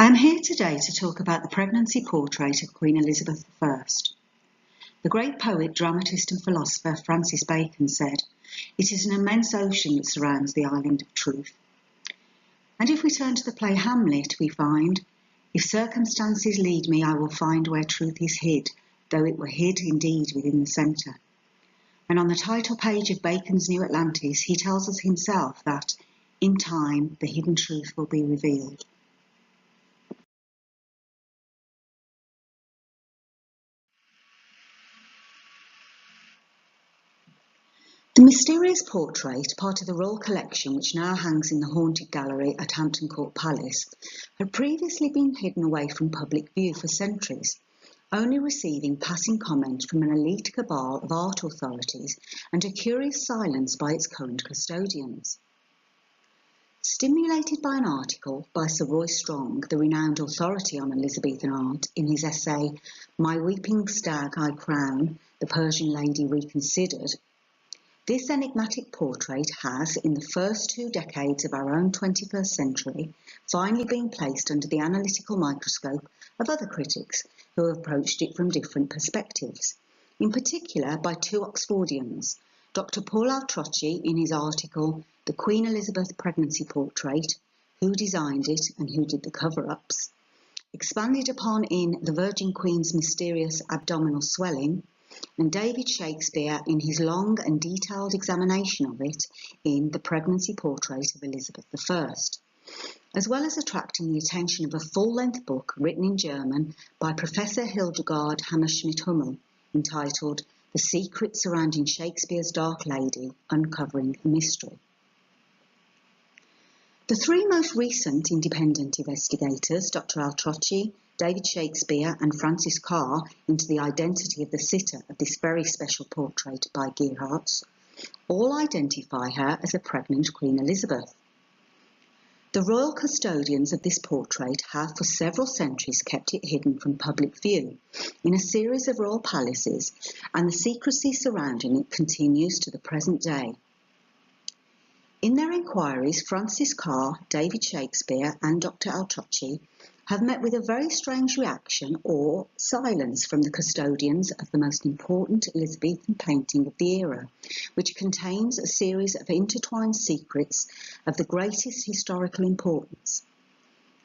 I am here today to talk about the pregnancy portrait of Queen Elizabeth I. The great poet, dramatist and philosopher Francis Bacon said, "It is an immense ocean that surrounds the island of truth." And if we turn to the play Hamlet, we find, "If circumstances lead me, I will find where truth is hid, though it were hid indeed within the centre." And on the title page of Bacon's New Atlantis, he tells us himself that, in time, the hidden truth will be revealed. The mysterious portrait, part of the royal collection which now hangs in the Haunted Gallery at Hampton Court Palace, had previously been hidden away from public view for centuries, only receiving passing comment from an elite cabal of art authorities and a curious silence by its current custodians. Stimulated by an article by Sir Roy Strong, the renowned authority on Elizabethan art, in his essay "My Weeping Stag I Crown, the Persian Lady Reconsidered," this enigmatic portrait has, in the first 2 decades of our own 21st century, finally been placed under the analytical microscope of other critics who have approached it from different perspectives, in particular by 2 Oxfordians, Dr. Paul Altrocci in his article "The Queen Elizabeth Pregnancy Portrait, Who Designed It and Who Did the Cover-Ups," expanded upon in "The Virgin Queen's Mysterious Abdominal Swelling," and David Shakespeare in his long and detailed examination of it in "The Pregnancy Portrait of Elizabeth I," as well as attracting the attention of a full-length book written in German by Professor Hildegard Hammerschmidt-Hummel, entitled "The Secret Surrounding Shakespeare's Dark Lady, Uncovering the Mystery." The 3 most recent independent investigators, Dr. Altrocci, David Shakespeare and Francis Carr, into the identity of the sitter of this very special portrait by Gerhardt, all identify her as a pregnant Queen Elizabeth. The royal custodians of this portrait have for several centuries kept it hidden from public view in a series of royal palaces, and the secrecy surrounding it continues to the present day. In their inquiries, Francis Carr, David Shakespeare and Dr. Altrocci have met with a very strange reaction or silence from the custodians of the most important Elizabethan painting of the era, which contains a series of intertwined secrets of the greatest historical importance.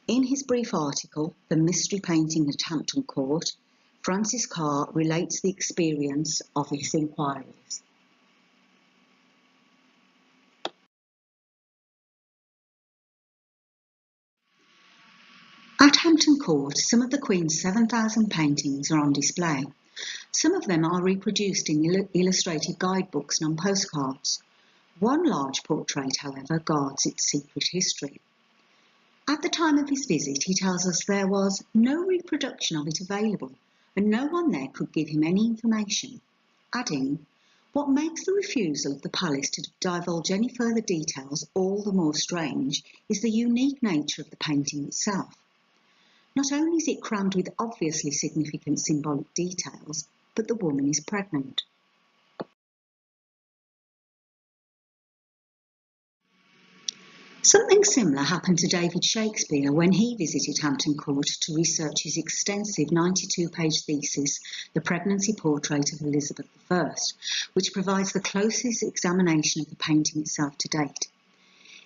In his brief article, "The Mystery Painting at Hampton Court," Francis Carr relates the experience of his inquiries. At Hampton Court, some of the Queen's 7,000 paintings are on display. Some of them are reproduced in illustrated guidebooks and on postcards. One large portrait, however, guards its secret history. At the time of his visit, he tells us there was no reproduction of it available, and no one there could give him any information, adding, "What makes the refusal of the palace to divulge any further details all the more strange is the unique nature of the painting itself. Not only is it crammed with obviously significant symbolic details, but the woman is pregnant." Something similar happened to David Shakespeare when he visited Hampton Court to research his extensive 92-page thesis, "The Pregnancy Portrait of Elizabeth I," which provides the closest examination of the painting itself to date.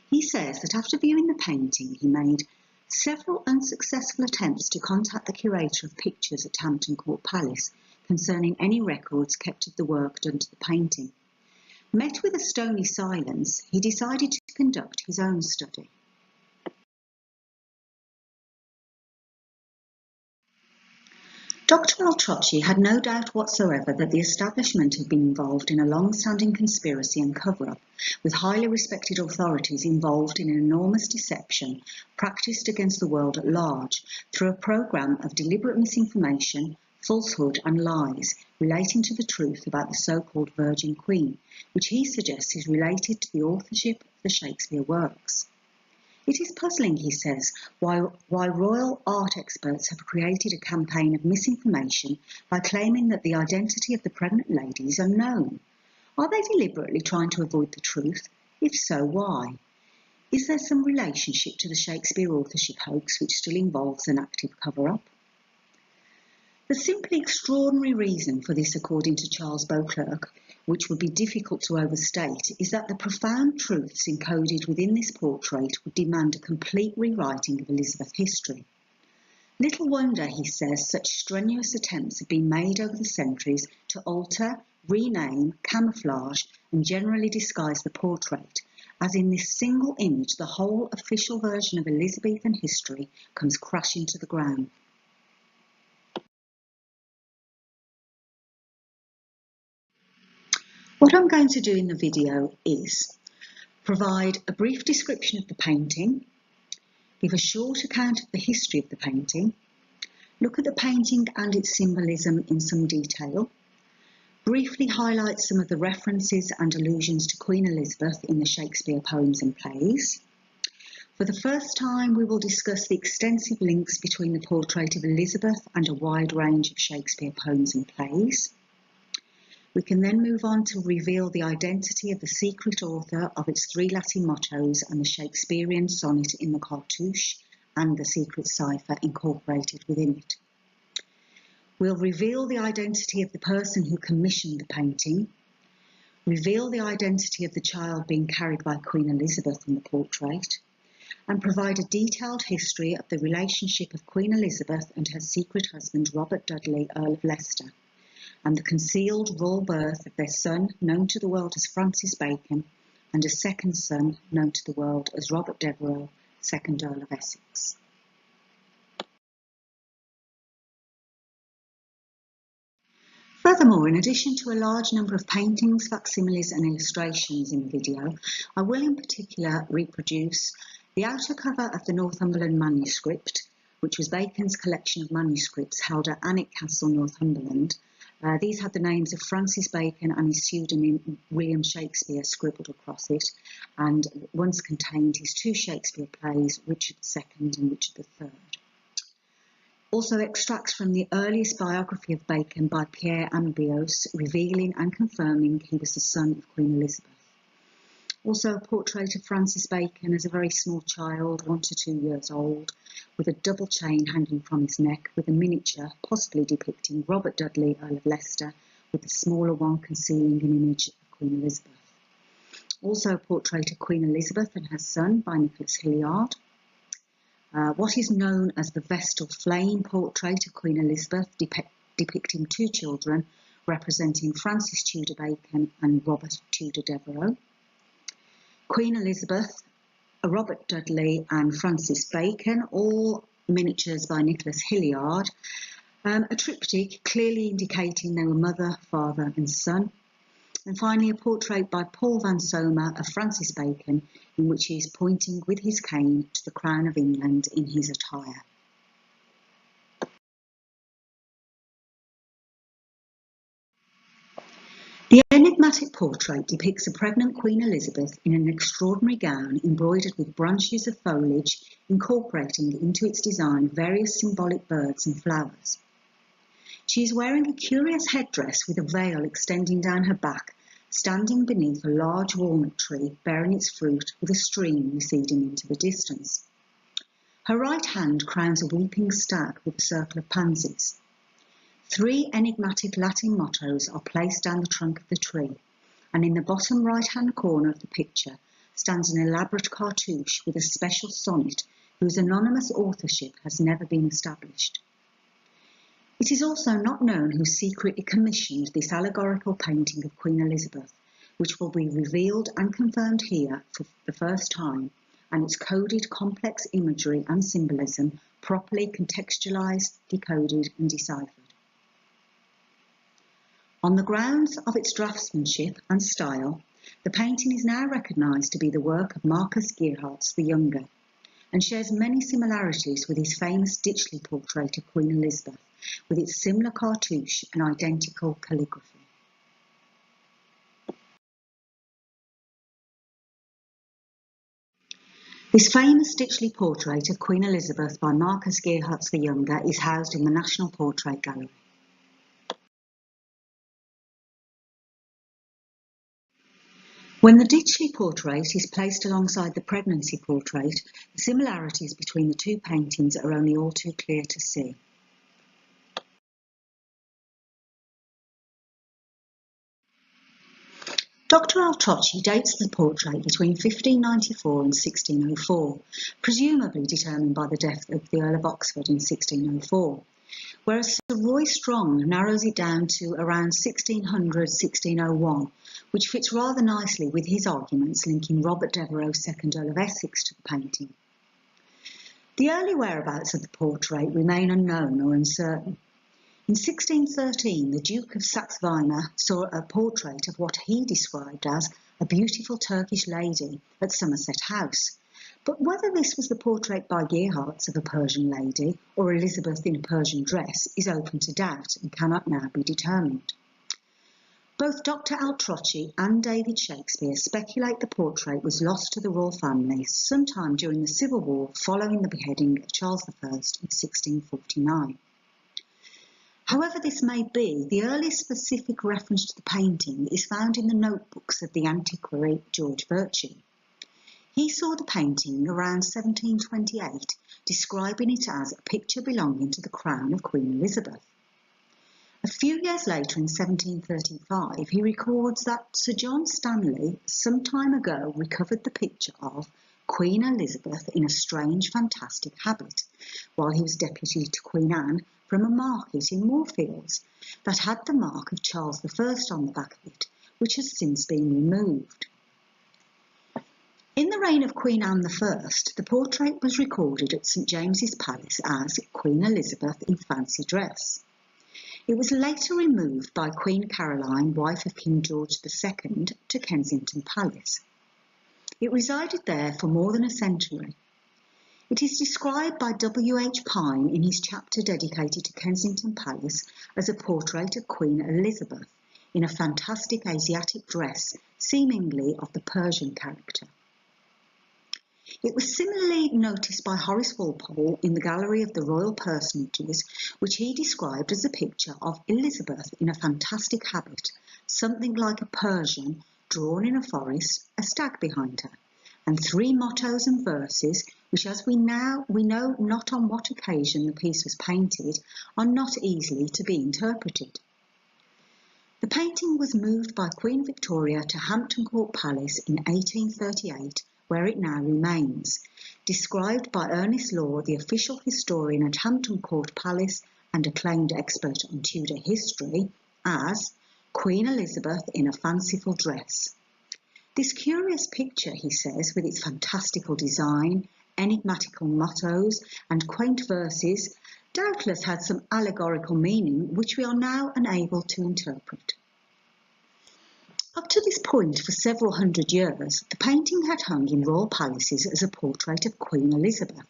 He says that after viewing the painting, he made several unsuccessful attempts to contact the curator of pictures at Hampton Court Palace concerning any records kept of the work done to the painting. Met with a stony silence, he decided to conduct his own study. Dr. Altrocci had no doubt whatsoever that the establishment had been involved in a long-standing conspiracy and cover-up, with highly respected authorities involved in an enormous deception practiced against the world at large through a programme of deliberate misinformation, falsehood and lies relating to the truth about the so-called Virgin Queen, which he suggests is related to the authorship of the Shakespeare works. It is puzzling, he says, why royal art experts have created a campaign of misinformation by claiming that the identity of the pregnant lady is unknown. Are they deliberately trying to avoid the truth? If so, why? Is there some relationship to the Shakespeare authorship hoax which still involves an active cover-up? The simply extraordinary reason for this, according to Charles Beauclerk, which would be difficult to overstate, is that the profound truths encoded within this portrait would demand a complete rewriting of Elizabeth history. Little wonder, he says, such strenuous attempts have been made over the centuries to alter, rename, camouflage, and generally disguise the portrait, as in this single image the whole official version of Elizabethan history comes crashing to the ground. What I'm going to do in the video is provide a brief description of the painting, give a short account of the history of the painting, look at the painting and its symbolism in some detail, briefly highlight some of the references and allusions to Queen Elizabeth in the Shakespeare poems and plays. For the first time, we will discuss the extensive links between the portrait of Elizabeth and a wide range of Shakespeare poems and plays. We can then move on to reveal the identity of the secret author of its 3 Latin mottos and the Shakespearean sonnet in the cartouche and the secret cipher incorporated within it. We'll reveal the identity of the person who commissioned the painting, reveal the identity of the child being carried by Queen Elizabeth in the portrait, and provide a detailed history of the relationship of Queen Elizabeth and her secret husband Robert Dudley, Earl of Leicester, and the concealed royal birth of their son, known to the world as Francis Bacon, and a second son, known to the world as Robert Devereux, 2nd Earl of Essex. Furthermore, in addition to a large number of paintings, facsimiles and illustrations in the video, I will in particular reproduce the outer cover of the Northumberland Manuscript, which was Bacon's collection of manuscripts held at Alnwick Castle, Northumberland. These had the names of Francis Bacon and his pseudonym William Shakespeare scribbled across it, and once contained his 2 Shakespeare plays, Richard II and Richard III. Also extracts from the earliest biography of Bacon by Pierre Ambios, revealing and confirming he was the son of Queen Elizabeth. Also a portrait of Francis Bacon as a very small child, 1 to 2 years old, with a double chain hanging from his neck, with a miniature possibly depicting Robert Dudley, Earl of Leicester, with the smaller one concealing an image of Queen Elizabeth. Also a portrait of Queen Elizabeth and her son by Nicholas Hilliard. What is known as the Vestal Flame portrait of Queen Elizabeth, depicting 2 children representing Francis Tudor Bacon and Robert Tudor Devereux. Queen Elizabeth, Robert Dudley and Francis Bacon, all miniatures by Nicholas Hilliard. A triptych clearly indicating they were mother, father and son. And finally a portrait by Paul van Sommer of Francis Bacon, in which he is pointing with his cane to the Crown of England in his attire. The enigmatic portrait depicts a pregnant Queen Elizabeth in an extraordinary gown embroidered with branches of foliage, incorporating into its design various symbolic birds and flowers. She is wearing a curious headdress with a veil extending down her back, standing beneath a large walnut tree bearing its fruit with a stream receding into the distance. Her right hand crowns a weeping stag with a circle of pansies. 3 enigmatic Latin mottos are placed down the trunk of the tree, and in the bottom right-hand corner of the picture stands an elaborate cartouche with a special sonnet whose anonymous authorship has never been established. It is also not known who secretly commissioned this allegorical painting of Queen Elizabeth, which will be revealed and confirmed here for the first time, and its coded complex imagery and symbolism properly contextualised, decoded and deciphered. On the grounds of its draftsmanship and style, the painting is now recognised to be the work of Marcus Geerhards the Younger, and shares many similarities with his famous Ditchley portrait of Queen Elizabeth, with its similar cartouche and identical calligraphy. This famous Ditchley portrait of Queen Elizabeth by Marcus Geerhards the Younger is housed in the National Portrait Gallery. When the Ditchley portrait is placed alongside the pregnancy portrait, the similarities between the two paintings are only all too clear to see. Dr. Altrocci dates the portrait between 1594 and 1604, presumably determined by the death of the Earl of Oxford in 1604, whereas Sir Roy Strong narrows it down to around 1600-1601, which fits rather nicely with his arguments linking Robert Devereux, 2nd Earl of Essex, to the painting. The early whereabouts of the portrait remain unknown or uncertain. In 1613, the Duke of Saxe-Weimar saw a portrait of what he described as a beautiful Turkish lady at Somerset House. But whether this was the portrait by Gerhardt's of a Persian lady or Elizabeth in a Persian dress is open to doubt and cannot now be determined. Both Dr. Altrocci and David Shakespeare speculate the portrait was lost to the royal family sometime during the Civil War following the beheading of Charles I in 1649. However this may be, the earliest specific reference to the painting is found in the notebooks of the antiquary George Virtue. He saw the painting around 1728, describing it as a picture belonging to the crown of Queen Elizabeth. A few years later, in 1735, he records that Sir John Stanley some time ago recovered the picture of Queen Elizabeth in a strange, fantastic habit, while he was deputy to Queen Anne, from a market in Moorfields that had the mark of Charles I on the back of it, which has since been removed. In the reign of Queen Anne I, the portrait was recorded at St James's Palace as Queen Elizabeth in fancy dress. It was later removed by Queen Caroline, wife of King George II, to Kensington Palace. It resided there for more than a century. It is described by W.H. Pine in his chapter dedicated to Kensington Palace as a portrait of Queen Elizabeth in a fantastic Asiatic dress, seemingly of the Persian character. It was similarly noticed by Horace Walpole in the Gallery of the Royal Personages, which he described as a picture of Elizabeth in a fantastic habit, something like a Persian, drawn in a forest, a stag behind her, and 3 mottos and verses, which, as we know not on what occasion the piece was painted, are not easily to be interpreted. The painting was moved by Queen Victoria to Hampton Court Palace in 1838, where it now remains, described by Ernest Law, the official historian at Hampton Court Palace and acclaimed expert on Tudor history, as Queen Elizabeth in a fanciful dress. This curious picture, he says, with its fantastical design, enigmatical mottos and quaint verses, doubtless had some allegorical meaning which we are now unable to interpret. Up to this point, for several hundred years, the painting had hung in royal palaces as a portrait of Queen Elizabeth,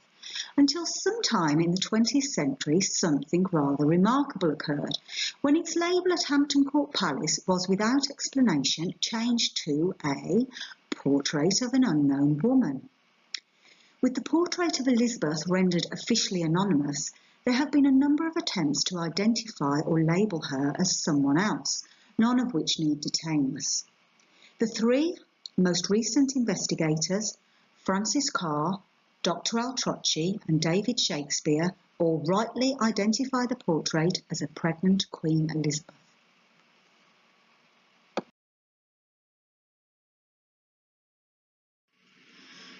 until sometime in the 20th century something rather remarkable occurred, when its label at Hampton Court Palace was without explanation changed to a portrait of an unknown woman. With the portrait of Elizabeth rendered officially anonymous, there have been a number of attempts to identify or label her as someone else, none of which need detain us. The 3 most recent investigators, Francis Carr, Dr. Altrocci and David Shakespeare, all rightly identify the portrait as a pregnant Queen Elizabeth.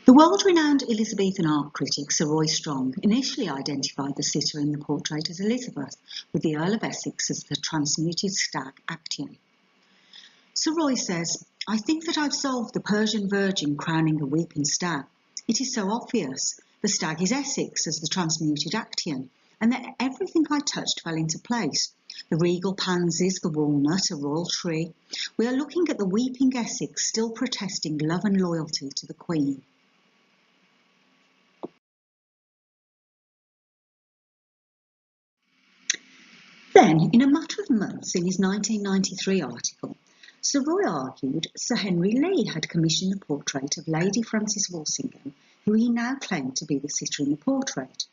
The world-renowned Elizabethan art critic Sir Roy Strong initially identified the sitter in the portrait as Elizabeth, with the Earl of Essex as the transmuted stag Actaeon. Sir Roy says, "I think that I've solved the Persian virgin crowning a weeping stag. It is so obvious. The stag is Essex as the transmuted Actaeon, and that everything I touched fell into place. The regal pansies, the walnut, a royal tree. We are looking at the weeping Essex still protesting love and loyalty to the Queen." Then, in a matter of months, in his 1993 article, Sir Roy argued Sir Henry Lee had commissioned the portrait of Lady Frances Woolsingham, who he now claimed to be the sitter in the portrait,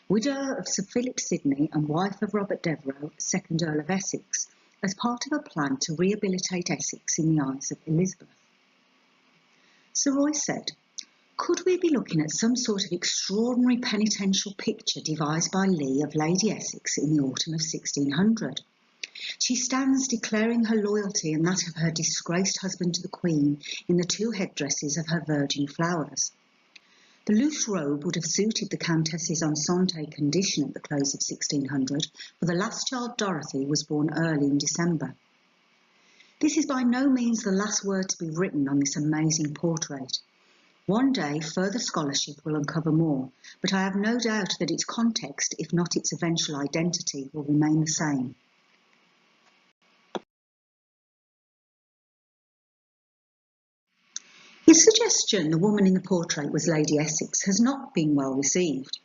widow of Sir Philip Sidney and wife of Robert Devereux, 2nd Earl of Essex, as part of a plan to rehabilitate Essex in the eyes of Elizabeth. Sir Roy said, "Could we be looking at some sort of extraordinary penitential picture devised by Lee of Lady Essex in the autumn of 1600? She stands declaring her loyalty and that of her disgraced husband to the Queen in the two headdresses of her virgin flowers. The loose robe would have suited the Countess's enceinte condition at the close of 1600, for the last child, Dorothy, was born early in December. This is by no means the last word to be written on this amazing portrait. One day further scholarship will uncover more, but I have no doubt that its context, if not its eventual identity, will remain the same." His suggestion the woman in the portrait was Lady Essex has not been well received.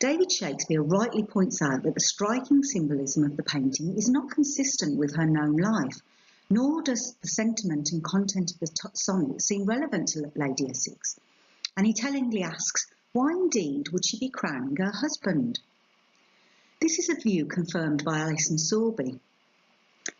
David Shakespeare rightly points out that the striking symbolism of the painting is not consistent with her known life, nor does the sentiment and content of the sonnet seem relevant to Lady Essex, and he tellingly asks, why indeed would she be crowning her husband? This is a view confirmed by Alison Sorby.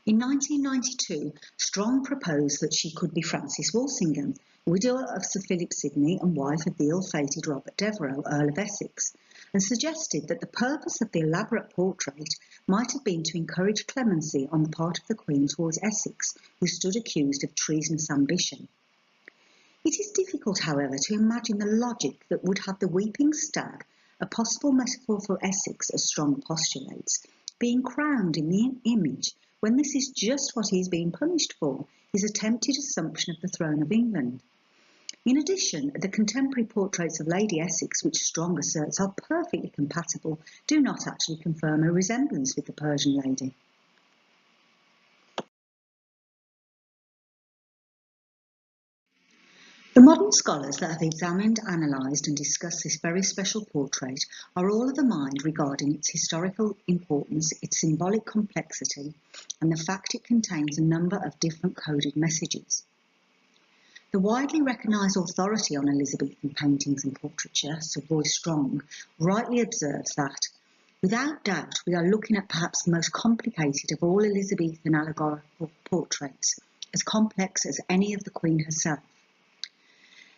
In 1992, Strong proposed that she could be Frances Woolsingham, widow of Sir Philip Sidney and wife of the ill-fated Robert Devereux, Earl of Essex, and suggested that the purpose of the elaborate portrait might have been to encourage clemency on the part of the Queen towards Essex, who stood accused of treasonous ambition. It is difficult, however, to imagine the logic that would have the weeping stag, a possible metaphor for Essex as Strong postulates, being crowned in the image when this is just what he is being punished for, his attempted assumption of the throne of England. In addition, the contemporary portraits of Lady Essex, which Strong asserts are perfectly compatible, do not actually confirm a resemblance with the Persian lady. The modern scholars that have examined, analysed and discussed this very special portrait are all of a mind regarding its historical importance, its symbolic complexity and the fact it contains a number of different coded messages. The widely recognised authority on Elizabethan paintings and portraiture, Sir Roy Strong, rightly observes that, without doubt, we are looking at perhaps the most complicated of all Elizabethan allegorical portraits, as complex as any of the Queen herself.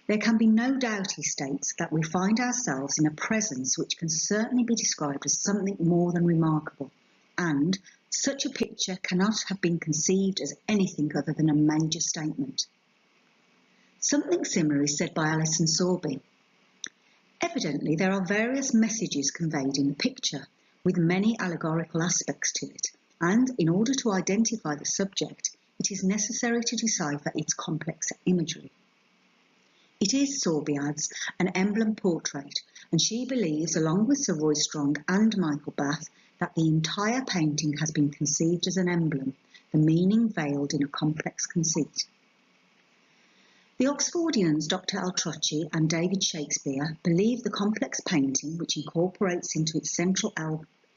There can be no doubt, he states, that we find ourselves in a presence which can certainly be described as something more than remarkable, and such a picture cannot have been conceived as anything other than a major statement. Something similar is said by Alison Sorby. Evidently, there are various messages conveyed in the picture, with many allegorical aspects to it, and in order to identify the subject, it is necessary to decipher its complex imagery. It is, Sorby adds, an emblem portrait, and she believes, along with Sir Roy Strong and Michael Bath, that the entire painting has been conceived as an emblem, the meaning veiled in a complex conceit. The Oxfordians Dr. Altrocci and David Shakespeare believe the complex painting, which incorporates into its central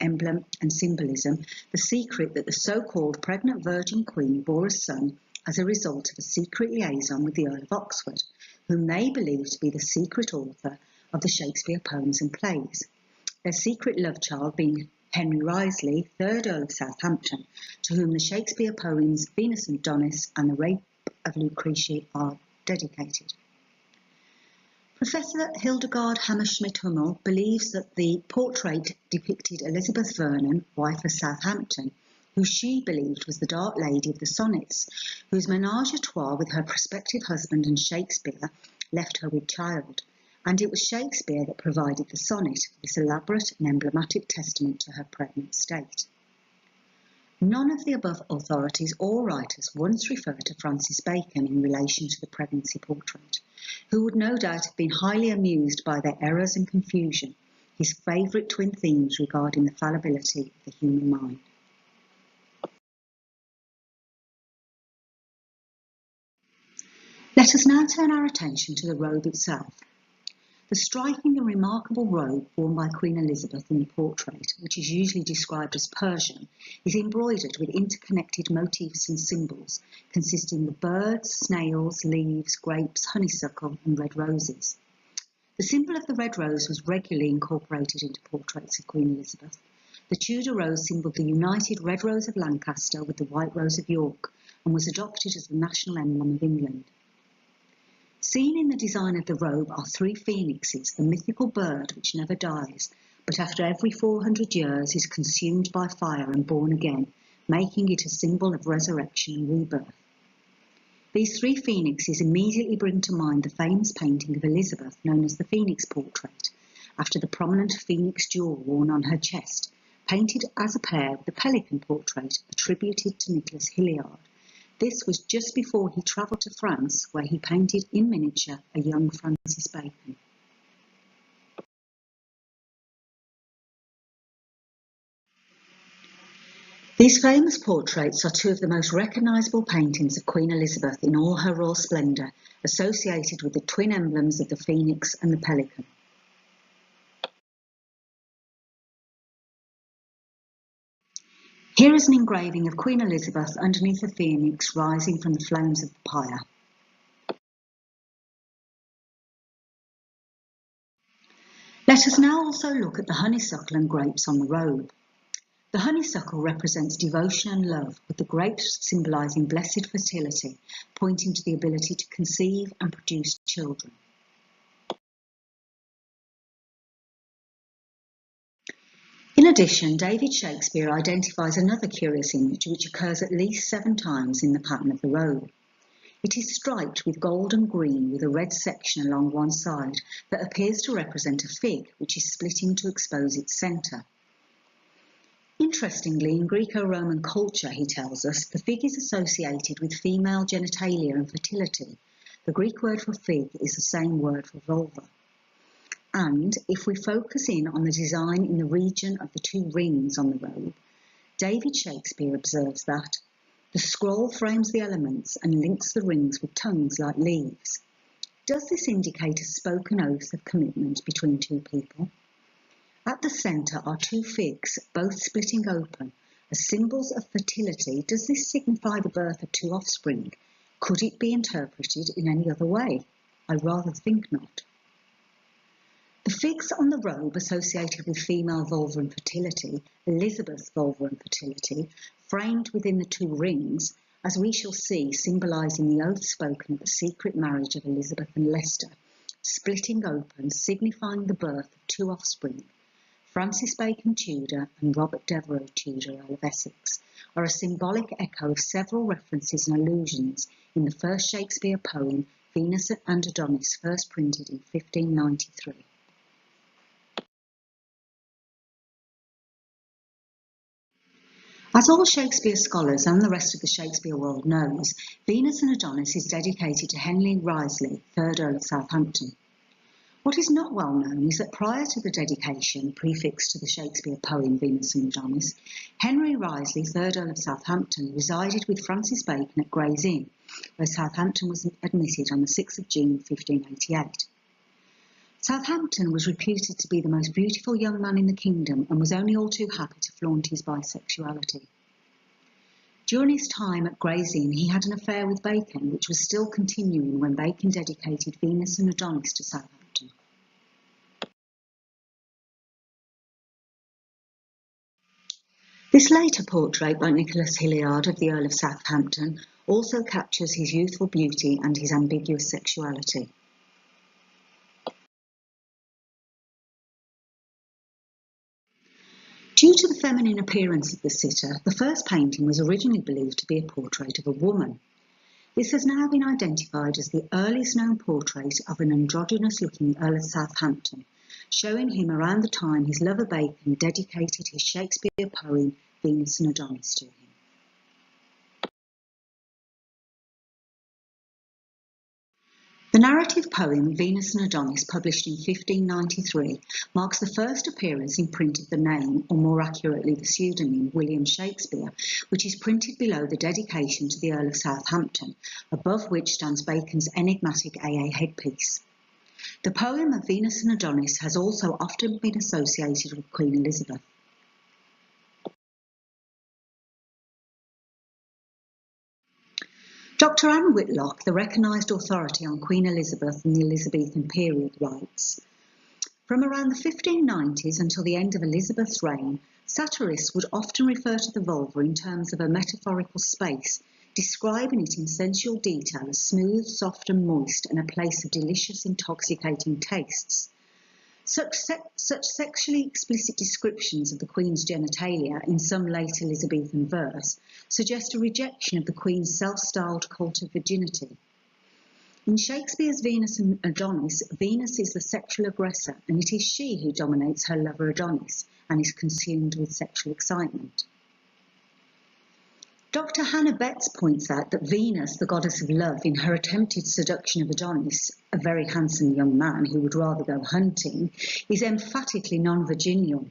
emblem and symbolism the secret that the so-called pregnant Virgin Queen bore a son as a result of a secret liaison with the Earl of Oxford, whom they believe to be the secret author of the Shakespeare poems and plays, their secret love child being Henry Wriothesley, 3rd Earl of Southampton, to whom the Shakespeare poems Venus and Adonis and the Rape of Lucretia are dedicated. Professor Hildegard Hammerschmidt-Hummel believes that the portrait depicted Elizabeth Vernon, wife of Southampton, who she believed was the Dark Lady of the Sonnets, whose ménage à trois with her prospective husband and Shakespeare left her with child, and it was Shakespeare that provided the sonnet, this elaborate and emblematic testament to her pregnant state. None of the above authorities or writers once referred to Francis Bacon in relation to the pregnancy portrait, who would no doubt have been highly amused by their errors and confusion, his favourite twin themes regarding the fallibility of the human mind. Let us now turn our attention to the robe itself. The striking and remarkable robe worn by Queen Elizabeth in the portrait, which is usually described as Persian, is embroidered with interconnected motifs and symbols, consisting of birds, snails, leaves, grapes, honeysuckle and red roses. The symbol of the red rose was regularly incorporated into portraits of Queen Elizabeth. The Tudor rose symboled the united red rose of Lancaster with the white rose of York, and was adopted as the national emblem of England. Seen in the design of the robe are 3 phoenixes, the mythical bird which never dies, but after every 400 years is consumed by fire and born again, making it a symbol of resurrection and rebirth. These 3 phoenixes immediately bring to mind the famous painting of Elizabeth known as the Phoenix Portrait, after the prominent phoenix jewel worn on her chest, painted as a pair with the Pelican Portrait attributed to Nicholas Hilliard. This was just before he travelled to France, where he painted in miniature a young Francis Bacon. These famous portraits are 2 of the most recognisable paintings of Queen Elizabeth in all her royal splendour, associated with the twin emblems of the phoenix and the pelican. Here is an engraving of Queen Elizabeth underneath a phoenix rising from the flames of the pyre. Let us now also look at the honeysuckle and grapes on the robe. The honeysuckle represents devotion and love, with the grapes symbolising blessed fertility, pointing to the ability to conceive and produce children. In addition, David Shakespeare identifies another curious image which occurs at least 7 times in the pattern of the robe. It is striped with gold and green with a red section along one side that appears to represent a fig which is splitting to expose its centre. Interestingly, in Greco-Roman culture, he tells us, the fig is associated with female genitalia and fertility. The Greek word for fig is the same word for vulva. And if we focus in on the design in the region of the 2 rings on the robe, David Shakespeare observes that the scroll frames the elements and links the rings with tongues like leaves. Does this indicate a spoken oath of commitment between 2 people? At the centre are 2 figs, both splitting open. As symbols of fertility, does this signify the birth of 2 offspring? Could it be interpreted in any other way? I rather think not. The figs on the robe associated with female vulva and fertility, Elizabeth's vulva and fertility, framed within the 2 rings, as we shall see, symbolising the oath spoken at the secret marriage of Elizabeth and Leicester, splitting open, signifying the birth of 2 offspring, Francis Bacon Tudor and Robert Devereux Tudor, Earl of Essex, are a symbolic echo of several references and allusions in the first Shakespeare poem, Venus and Adonis, first printed in 1593. As all Shakespeare scholars and the rest of the Shakespeare world knows, Venus and Adonis is dedicated to Henry Wriothesley, 3rd Earl of Southampton. What is not well known is that prior to the dedication, prefixed to the Shakespeare poem Venus and Adonis, Henry Wriothesley, 3rd Earl of Southampton, resided with Francis Bacon at Gray's Inn, where Southampton was admitted on the 6th of June 1588. Southampton was reputed to be the most beautiful young man in the kingdom and was only all too happy to flaunt his bisexuality. During his time at Gray's Inn, he had an affair with Bacon, which was still continuing when Bacon dedicated Venus and Adonis to Southampton. This later portrait by Nicholas Hilliard of the Earl of Southampton also captures his youthful beauty and his ambiguous sexuality. Due to the feminine appearance of the sitter, the first painting was originally believed to be a portrait of a woman. This has now been identified as the earliest known portrait of an androgynous-looking Earl of Southampton, showing him around the time his lover Bacon dedicated his Shakespeare poem Venus and Adonis to him. The narrative poem Venus and Adonis, published in 1593, marks the first appearance in print of the name, or more accurately the pseudonym, William Shakespeare, which is printed below the dedication to the Earl of Southampton, above which stands Bacon's enigmatic AA headpiece. The poem of Venus and Adonis has also often been associated with Queen Elizabeth. Dr. Anne Whitlock, the recognised authority on Queen Elizabeth and the Elizabethan period, writes, "From around the 1590s until the end of Elizabeth's reign, satirists would often refer to the vulva in terms of a metaphorical space, describing it in sensual detail as smooth, soft and moist, and a place of delicious, intoxicating tastes. Such sexually explicit descriptions of the Queen's genitalia in some late Elizabethan verse suggest a rejection of the Queen's self-styled cult of virginity. In Shakespeare's Venus and Adonis, Venus is the sexual aggressor, and it is she who dominates her lover Adonis and is consumed with sexual excitement. Dr. Hannah Betts points out that Venus, the goddess of love, in her attempted seduction of Adonis, a very handsome young man who would rather go hunting, is emphatically non-virginal.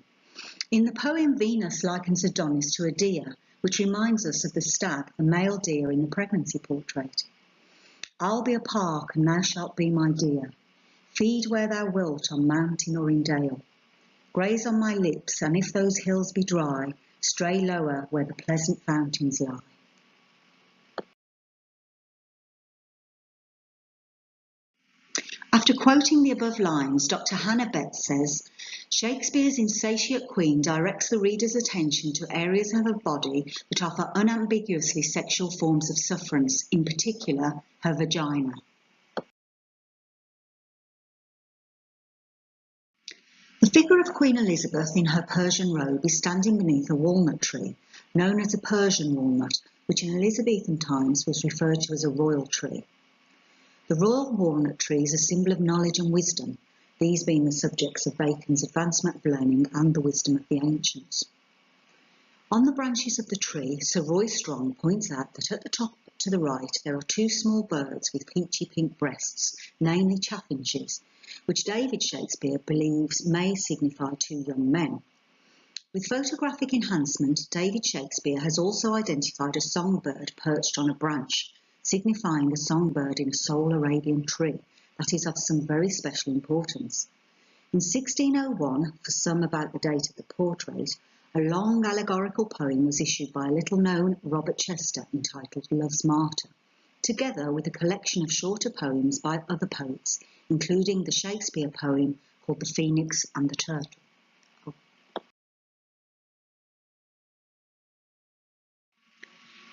In the poem, Venus likens Adonis to a deer, which reminds us of the stag, the male deer in the pregnancy portrait. I'll be a park and thou shalt be my deer. Feed where thou wilt on mountain or in dale. Graze on my lips, and if those hills be dry, stray lower where the pleasant fountains lie. After quoting the above lines, Dr. Hannah Betts says, Shakespeare's insatiate queen directs the reader's attention to areas of her body that offer unambiguously sexual forms of sufferance, in particular, her vagina. The figure of Queen Elizabeth in her Persian robe is standing beneath a walnut tree, known as a Persian walnut, which in Elizabethan times was referred to as a royal tree. The royal walnut tree is a symbol of knowledge and wisdom, these being the subjects of Bacon's Advancement of Learning and the Wisdom of the Ancients. On the branches of the tree, Sir Roy Strong points out that at the top to the right there are two small birds with peachy pink breasts, namely chaffinches, which David Shakespeare believes may signify two young men. With photographic enhancement, David Shakespeare has also identified a songbird perched on a branch, signifying a songbird in a sole Arabian tree that is of some very special importance. In 1601, for some about the date of the portrait, a long allegorical poem was issued by a little-known Robert Chester entitled Love's Martyr, together with a collection of shorter poems by other poets, including the Shakespeare poem called The Phoenix and the Turtle.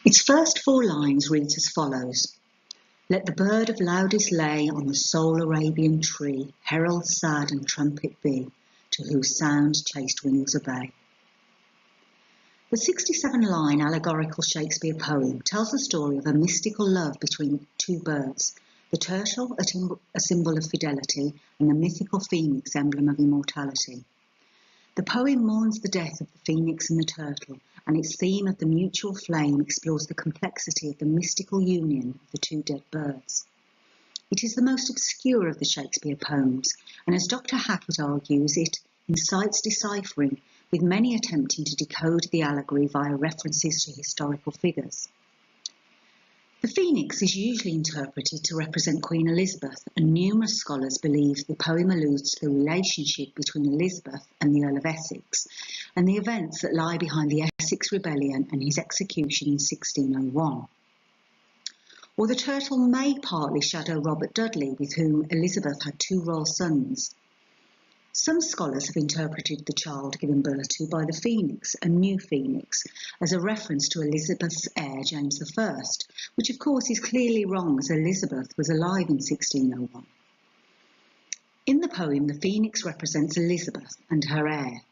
Its first four lines reads as follows. Let the bird of loudest lay on the sole Arabian tree, herald sad and trumpet be, to whose sound chaste wings obey. The 67-line allegorical Shakespeare poem tells the story of a mystical love between two birds, the turtle, a symbol of fidelity, and the mythical phoenix, emblem of immortality. The poem mourns the death of the phoenix and the turtle, and its theme of the mutual flame explores the complexity of the mystical union of the two dead birds. It is the most obscure of the Shakespeare poems, and as Dr. Hackett argues, it incites deciphering, with many attempting to decode the allegory via references to historical figures. The phoenix is usually interpreted to represent Queen Elizabeth, and numerous scholars believe the poem alludes to the relationship between Elizabeth and the Earl of Essex, and the events that lie behind the Essex Rebellion and his execution in 1601. Or the turtle may partly shadow Robert Dudley, with whom Elizabeth had two royal sons. Some scholars have interpreted the child given birth to by the phoenix, a new phoenix, as a reference to Elizabeth's heir James I, which of course is clearly wrong as Elizabeth was alive in 1601. In the poem, the phoenix represents Elizabeth and her heir.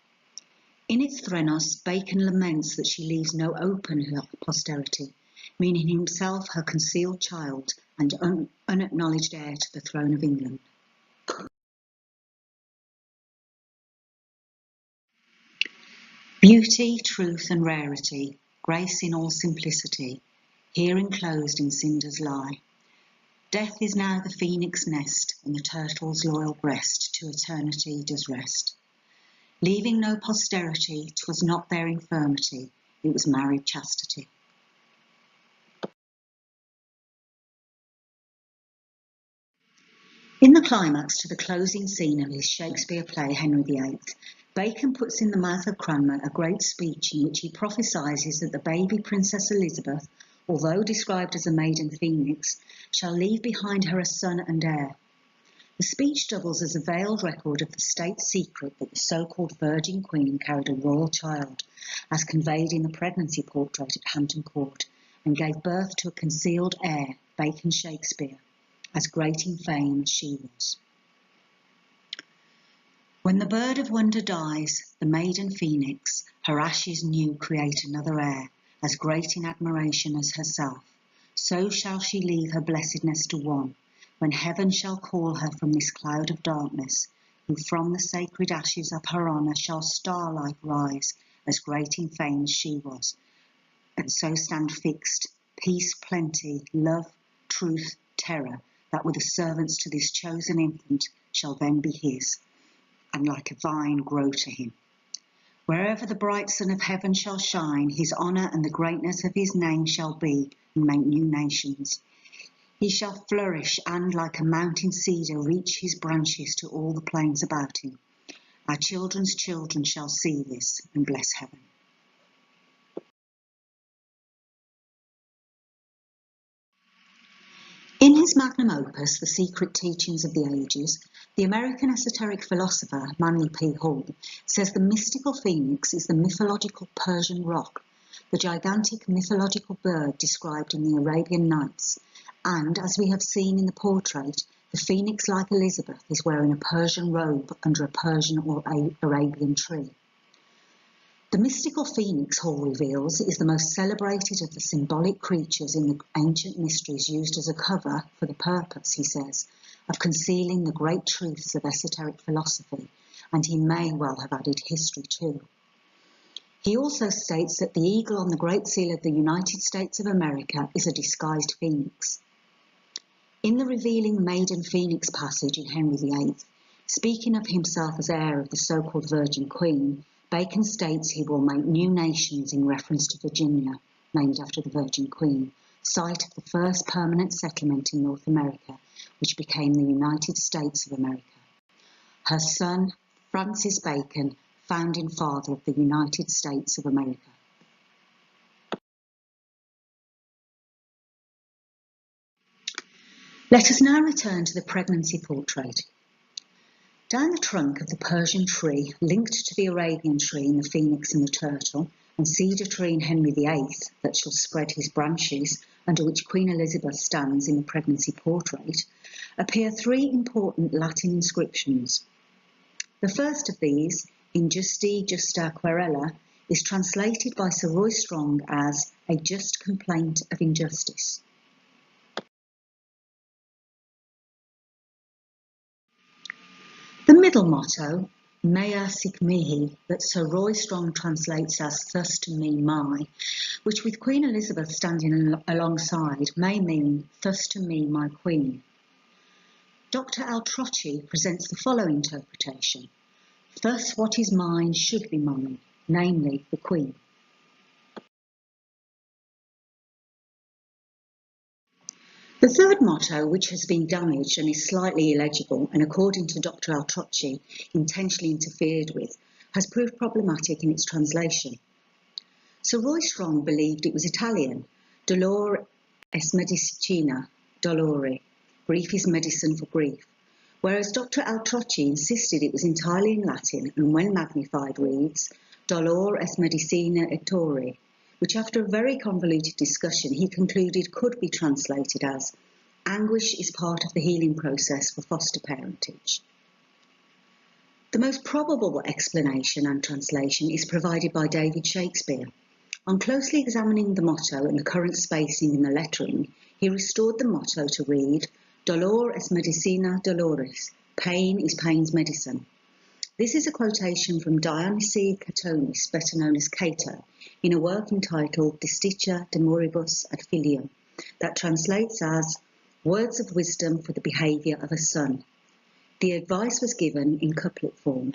In its threnos, Bacon laments that she leaves no open posterity, meaning himself her concealed child and unacknowledged heir to the throne of England. Beauty, truth and rarity, grace in all simplicity, here enclosed in cinders lie. Death is now the phoenix nest, and the turtle's loyal breast to eternity does rest. Leaving no posterity, 'twas not their infirmity, it was married chastity. In the climax to the closing scene of his Shakespeare play Henry VIII, Bacon puts in the mouth of Cranmer a great speech in which he prophesies that the baby Princess Elizabeth, although described as a maiden phoenix, shall leave behind her a son and heir. The speech doubles as a veiled record of the state secret that the so-called Virgin Queen carried a royal child, as conveyed in the pregnancy portrait at Hampton Court, and gave birth to a concealed heir, Bacon Shakespeare, as great in fame as she was. When the bird of wonder dies, the maiden phoenix, her ashes new create another heir, as great in admiration as herself. So shall she leave her blessedness to one, when heaven shall call her from this cloud of darkness, who from the sacred ashes of her honour shall star-like rise, as great in fame as she was, and so stand fixed, peace, plenty, love, truth, terror, that with the servants to this chosen infant shall then be his, and like a vine grow to him. Wherever the bright sun of heaven shall shine, his honour and the greatness of his name shall be, and make new nations. He shall flourish, and like a mountain cedar reach his branches to all the plains about him. Our children's children shall see this, and bless heaven. In his magnum opus, The Secret Teachings of the Ages, the American esoteric philosopher Manly P. Hall says the mystical phoenix is the mythological Persian roc, the gigantic mythological bird described in the Arabian Nights, and, as we have seen in the portrait, the phoenix, like Elizabeth, is wearing a Persian robe under a Persian or Arabian tree. The mystical phoenix, Hall reveals, is the most celebrated of the symbolic creatures in the ancient mysteries, used as a cover for the purpose, he says, of concealing the great truths of esoteric philosophy, and he may well have added history too. He also states that the eagle on the Great Seal of the United States of America is a disguised phoenix. In the revealing maiden phoenix passage in Henry VIII, speaking of himself as heir of the so-called Virgin Queen, Bacon states he will make new nations in reference to Virginia, named after the Virgin Queen, site of the first permanent settlement in North America, which became the United States of America. Her son, Francis Bacon, founding father of the United States of America. Let us now return to the pregnancy portrait. Down the trunk of the Persian tree, linked to the Arabian tree in the phoenix and the turtle, and cedar tree in Henry VIII that shall spread his branches, under which Queen Elizabeth stands in the pregnancy portrait, appear three important Latin inscriptions. The first of these, In Justi Justa Querela, is translated by Sir Roy Strong as a just complaint of injustice. The middle motto, Mea sic mihi, that Sir Roy Strong translates as Thus to me my, which with Queen Elizabeth standing alongside may mean Thus to me my Queen. Dr. Altrocci presents the following interpretation: Thus what is mine should be mine, namely the Queen. The third motto, which has been damaged and is slightly illegible and, according to Dr. Altrocci, intentionally interfered with, has proved problematic in its translation. Sir Roy Strong believed it was Italian, dolor es medicina dolore, grief is medicine for grief, whereas Dr. Altrocci insisted it was entirely in Latin and, when magnified, reads dolor es medicina ettore, which after a very convoluted discussion he concluded could be translated as anguish is part of the healing process for foster parentage. The most probable explanation and translation is provided by David Shakespeare. On closely examining the motto and the current spacing in the lettering, he restored the motto to read dolor es medicina doloris, pain is pain's medicine. This is a quotation from Dionysius Catonis, better known as Cato, in a work entitled Distica de Moribus ad Filium, that translates as words of wisdom for the behaviour of a son. The advice was given in couplet form.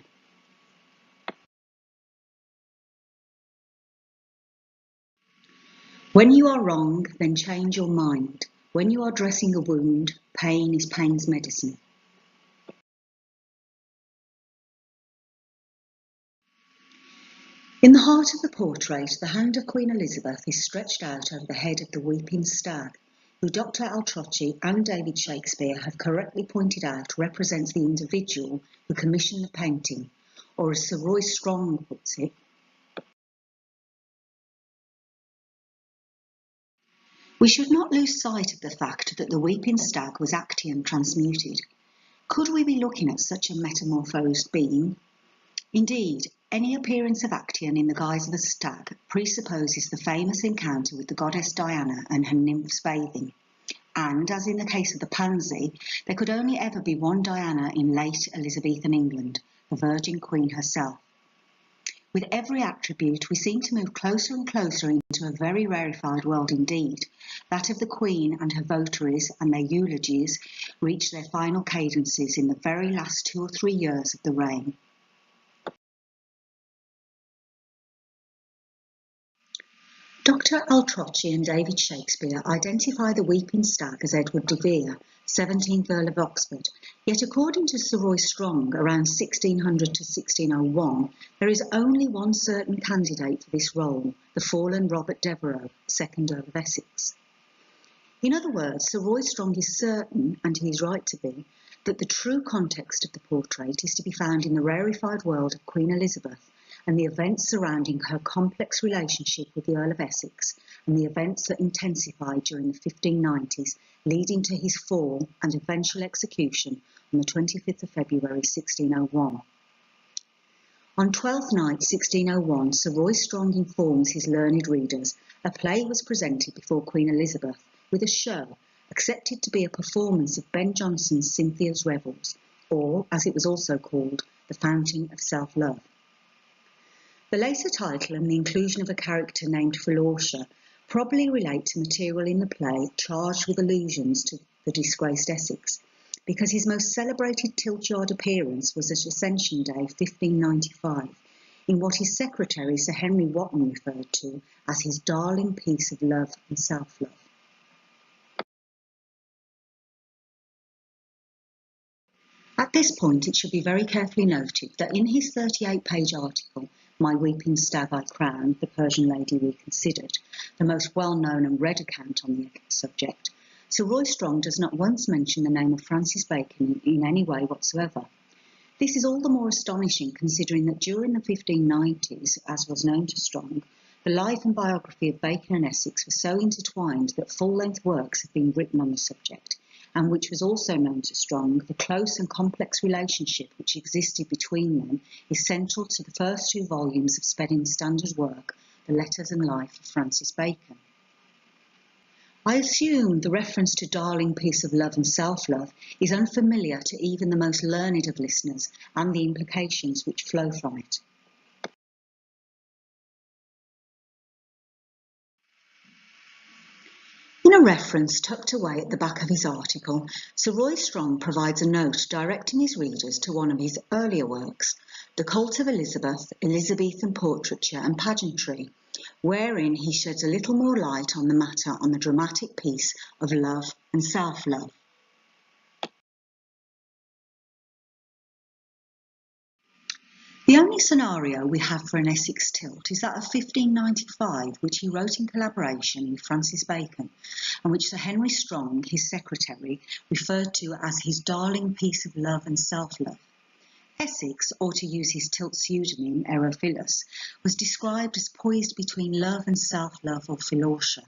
When you are wrong, then change your mind. When you are dressing a wound, pain is pain's medicine. In the heart of the portrait, the hand of Queen Elizabeth is stretched out over the head of the weeping stag, who Dr. Altrocci and David Shakespeare have correctly pointed out represents the individual who commissioned the painting, or as Sir Roy Strong puts it, We should not lose sight of the fact that the weeping stag was Actium transmuted. Could we be looking at such a metamorphosed being? Indeed, any appearance of Actium in the guise of a stag presupposes the famous encounter with the goddess Diana and her nymphs bathing. And, as in the case of the pansy, there could only ever be one Diana in late Elizabethan England, the Virgin Queen herself. With every attribute, we seem to move closer and closer into a very rarefied world indeed. That of the Queen and her votaries and their eulogies reach their final cadences in the very last 2 or 3 years of the reign. Dr. Altrocci and David Shakespeare identify the weeping stag as Edward de Vere, 17th Earl of Oxford, yet according to Sir Roy Strong, around 1600 to 1601, there is only one certain candidate for this role, the fallen Robert Devereux, 2nd Earl of Essex. In other words, Sir Roy Strong is certain, and he is right to be, that the true context of the portrait is to be found in the rarefied world of Queen Elizabeth, and the events surrounding her complex relationship with the Earl of Essex, and the events that intensified during the 1590s, leading to his fall and eventual execution on the 25th of February 1601. On Twelfth Night 1601, Sir Roy Strong informs his learned readers a play was presented before Queen Elizabeth with a show, accepted to be a performance of Ben Jonson's Cynthia's Revels, or, as it was also called, The Fountain of Self-Love. The later title and the inclusion of a character named Philautia probably relate to material in the play charged with allusions to the disgraced Essex, because his most celebrated tilt-yard appearance was at Ascension Day 1595, in what his secretary Sir Henry Wotton referred to as his darling piece of love and self-love. At this point, it should be very carefully noted that in his 38-page article, My Weeping Stag I Crown, the Persian Lady Reconsidered, the most well-known and read account on the subject, Sir Roy Strong does not once mention the name of Francis Bacon in any way whatsoever. This is all the more astonishing considering that during the 1590s, as was known to Strong, the life and biography of Bacon and Essex were so intertwined that full-length works have been written on the subject, and which was also known to Strong, the close and complex relationship which existed between them is central to the first 2 volumes of Spedding's standard work, The Letters and Life of Francis Bacon. I assume the reference to darling piece of love and self-love is unfamiliar to even the most learned of listeners and the implications which flow from it. In a reference tucked away at the back of his article, Sir Roy Strong provides a note directing his readers to one of his earlier works, The Cult of Elizabeth, Elizabethan Portraiture and Pageantry, wherein he sheds a little more light on the matter on the dramatic piece of love and self-love. The only scenario we have for an Essex tilt is that of 1595, which he wrote in collaboration with Francis Bacon, and which Sir Henry Strong, his secretary, referred to as his darling piece of love and self-love. Essex, or to use his tilt pseudonym, Erophilus, was described as poised between love and self-love or Philautia.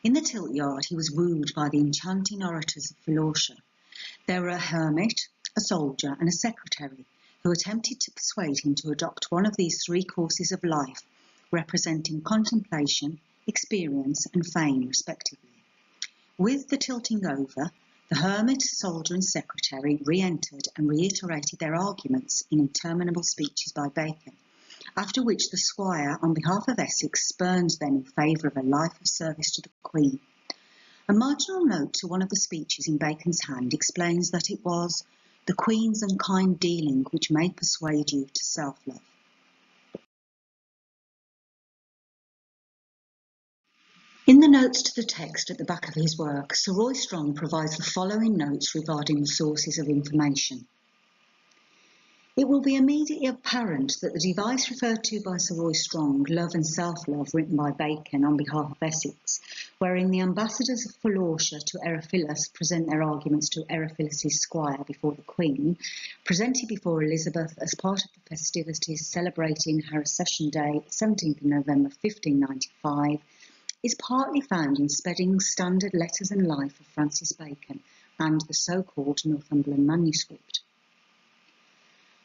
In the tilt yard, he was wooed by the enchanting orators of Philautia. There were a hermit, a soldier, and a secretary, who attempted to persuade him to adopt one of these 3 courses of life, representing contemplation, experience, and fame, respectively. With the tilting over, the hermit, soldier, and secretary re-entered and reiterated their arguments in interminable speeches by Bacon, after which the squire, on behalf of Essex, spurned them in favour of a life of service to the Queen. A marginal note to one of the speeches in Bacon's hand explains that it was the Queen's unkind dealing which may persuade you to self-love. In the notes to the text at the back of his work, Sir Roy Strong provides the following notes regarding the sources of information. It will be immediately apparent that the device referred to by Sir Roy Strong, Love and Self-Love, written by Bacon on behalf of Essex, wherein the ambassadors of Philautia to Erophilus present their arguments to Erophilus' squire before the Queen, presented before Elizabeth as part of the festivities celebrating her accession day, 17th of November 1595, is partly found in Spedding's Standard Letters and Life of Francis Bacon and the so-called Northumberland Manuscript.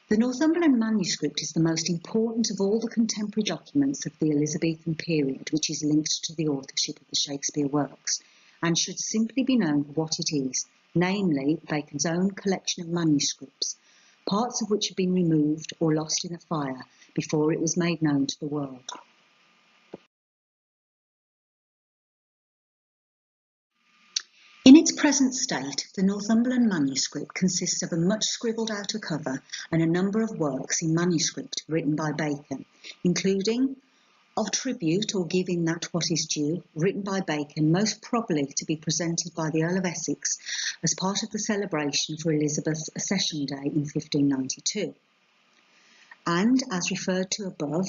The Northumberland Manuscript is the most important of all the contemporary documents of the Elizabethan period which is linked to the authorship of the Shakespeare works, and should simply be known for what it is, namely Bacon's own collection of manuscripts, parts of which have been removed or lost in a fire before it was made known to the world. In its present state, the Northumberland Manuscript consists of a much scribbled outer cover and a number of works in manuscript written by Bacon, including Of Tribute or Giving That What Is Due, written by Bacon, most probably to be presented by the Earl of Essex as part of the celebration for Elizabeth's Accession Day in 1592. And, as referred to above,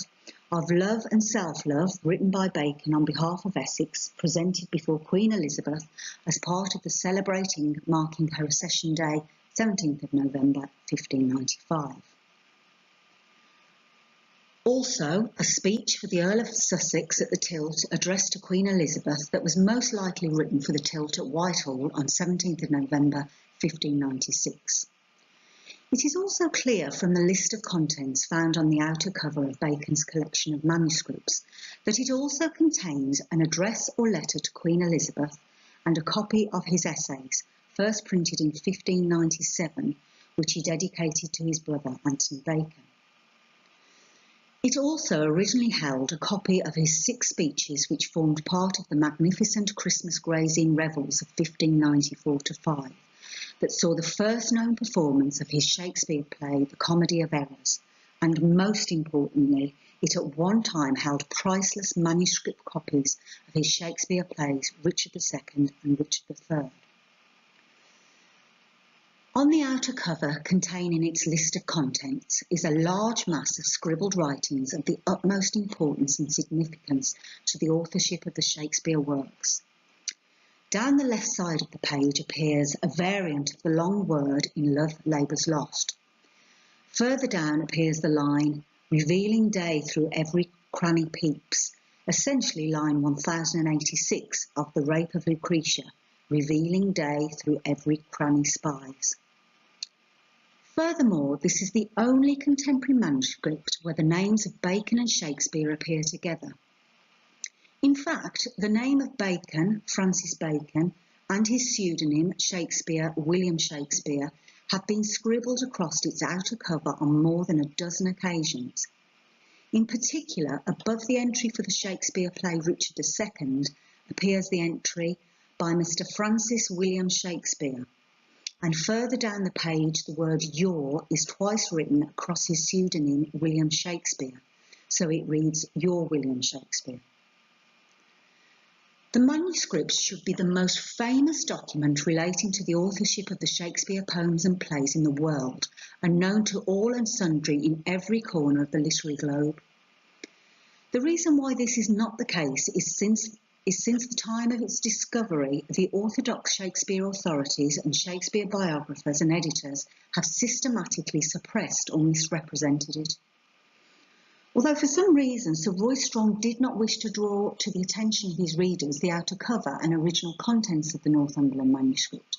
Of Love and Self-Love, written by Bacon on behalf of Essex, presented before Queen Elizabeth as part of the celebrating marking her Accession Day, 17th of November 1595. Also, a speech for the Earl of Sussex at the Tilt addressed to Queen Elizabeth that was most likely written for the Tilt at Whitehall on 17th of November 1596. It is also clear from the list of contents found on the outer cover of Bacon's collection of manuscripts that it also contains an address or letter to Queen Elizabeth and a copy of his essays, first printed in 1597, which he dedicated to his brother Anthony Bacon. It also originally held a copy of his 6 speeches which formed part of the magnificent Christmas grazing revels of 1594-5. That saw the first known performance of his Shakespeare play, The Comedy of Errors, and most importantly, it at one time held priceless manuscript copies of his Shakespeare plays, Richard II and Richard III. On the outer cover, containing its list of contents, is a large mass of scribbled writings of the utmost importance and significance to the authorship of the Shakespeare works. Down the left side of the page appears a variant of the long word in Love Labours Lost. Further down appears the line, Revealing Day Through Every Cranny Peeps, essentially line 1086 of the Rape of Lucretia, Revealing Day Through Every Cranny Spies. Furthermore, this is the only contemporary manuscript where the names of Bacon and Shakespeare appear together. In fact, the name of Bacon, Francis Bacon, and his pseudonym, Shakespeare, William Shakespeare, have been scribbled across its outer cover on more than a dozen occasions. In particular, above the entry for the Shakespeare play Richard II appears the entry by Mr. Francis William Shakespeare, and further down the page the word your is twice written across his pseudonym, William Shakespeare, so it reads Your William Shakespeare. The manuscripts should be the most famous document relating to the authorship of the Shakespeare poems and plays in the world, and known to all and sundry in every corner of the literary globe. The reason why this is not the case is since the time of its discovery, the orthodox Shakespeare authorities and Shakespeare biographers and editors have systematically suppressed or misrepresented it. Although for some reason Sir Roy Strong did not wish to draw to the attention of his readers the outer cover and original contents of the Northumberland manuscript,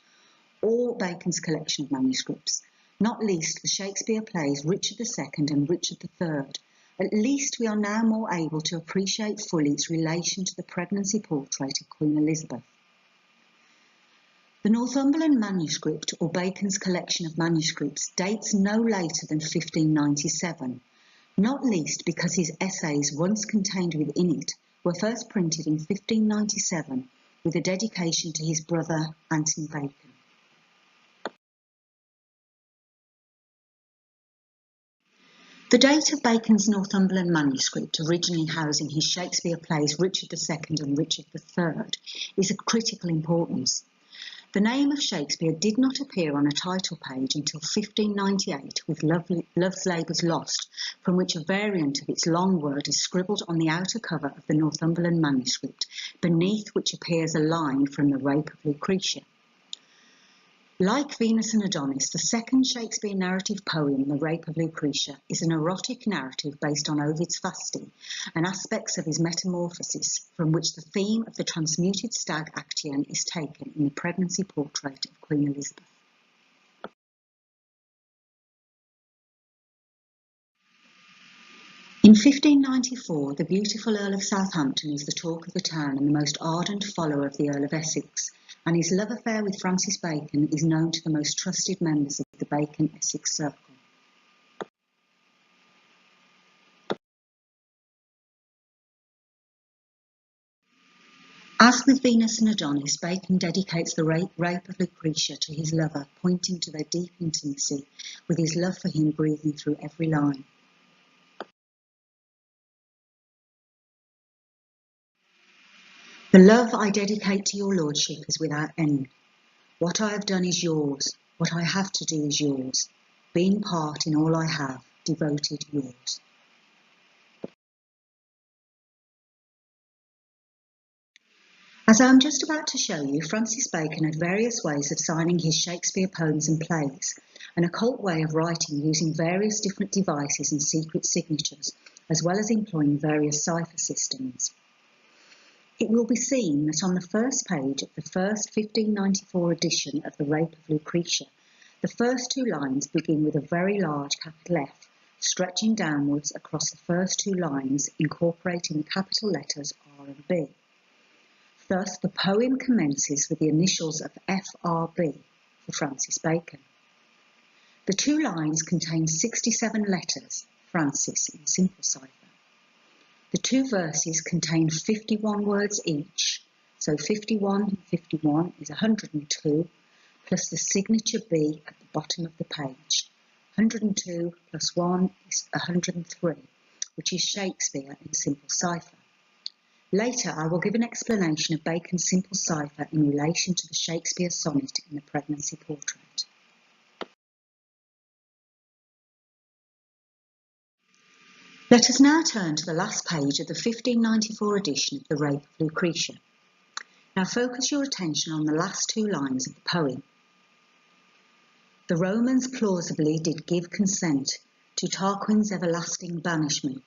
or Bacon's collection of manuscripts, not least the Shakespeare plays Richard II and Richard III, at least we are now more able to appreciate fully its relation to the pregnancy portrait of Queen Elizabeth. The Northumberland manuscript, or Bacon's collection of manuscripts, dates no later than 1597, not least because his essays once contained within it were first printed in 1597 with a dedication to his brother Anthony Bacon. The date of Bacon's Northumberland manuscript, originally housing his Shakespeare plays Richard II and Richard III, is of critical importance. The name of Shakespeare did not appear on a title page until 1598 with Love's Labours Lost, from which a variant of its long word is scribbled on the outer cover of the Northumberland manuscript, beneath which appears a line from the Rape of Lucretia. Like Venus and Adonis, the second Shakespeare narrative poem, The Rape of Lucretia, is an erotic narrative based on Ovid's Fasti and aspects of his metamorphosis, from which the theme of the transmuted stag Actaeon is taken in the pregnancy portrait of Queen Elizabeth. In 1594, the beautiful Earl of Southampton is the talk of the town and the most ardent follower of the Earl of Essex, and his love affair with Francis Bacon is known to the most trusted members of the Bacon-Essex circle. As with Venus and Adonis, Bacon dedicates the rape of Lucretia to his lover, pointing to their deep intimacy, with his love for him breathing through every line. The love I dedicate to your lordship is without end. What I have done is yours, what I have to do is yours, being part in all I have, devoted yours. As I am just about to show you, Francis Bacon had various ways of signing his Shakespeare poems and plays, an occult way of writing using various different devices and secret signatures, as well as employing various cipher systems. It will be seen that on the first page of the first 1594 edition of The Rape of Lucretia, the first two lines begin with a very large capital F, stretching downwards across the first two lines, incorporating the capital letters R and B. Thus, the poem commences with the initials of FRB for Francis Bacon. The two lines contain 67 letters, Francis in simple cipher. The two verses contain 51 words each, so 51 and 51 is 102, plus the signature B at the bottom of the page. 102 plus 1 is 103, which is Shakespeare in simple cipher. Later, I will give an explanation of Bacon's simple cipher in relation to the Shakespeare sonnet in the pregnancy portrait. Let us now turn to the last page of the 1594 edition of The Rape of Lucretia. Now focus your attention on the last two lines of the poem. The Romans plausibly did give consent to Tarquin's everlasting banishment.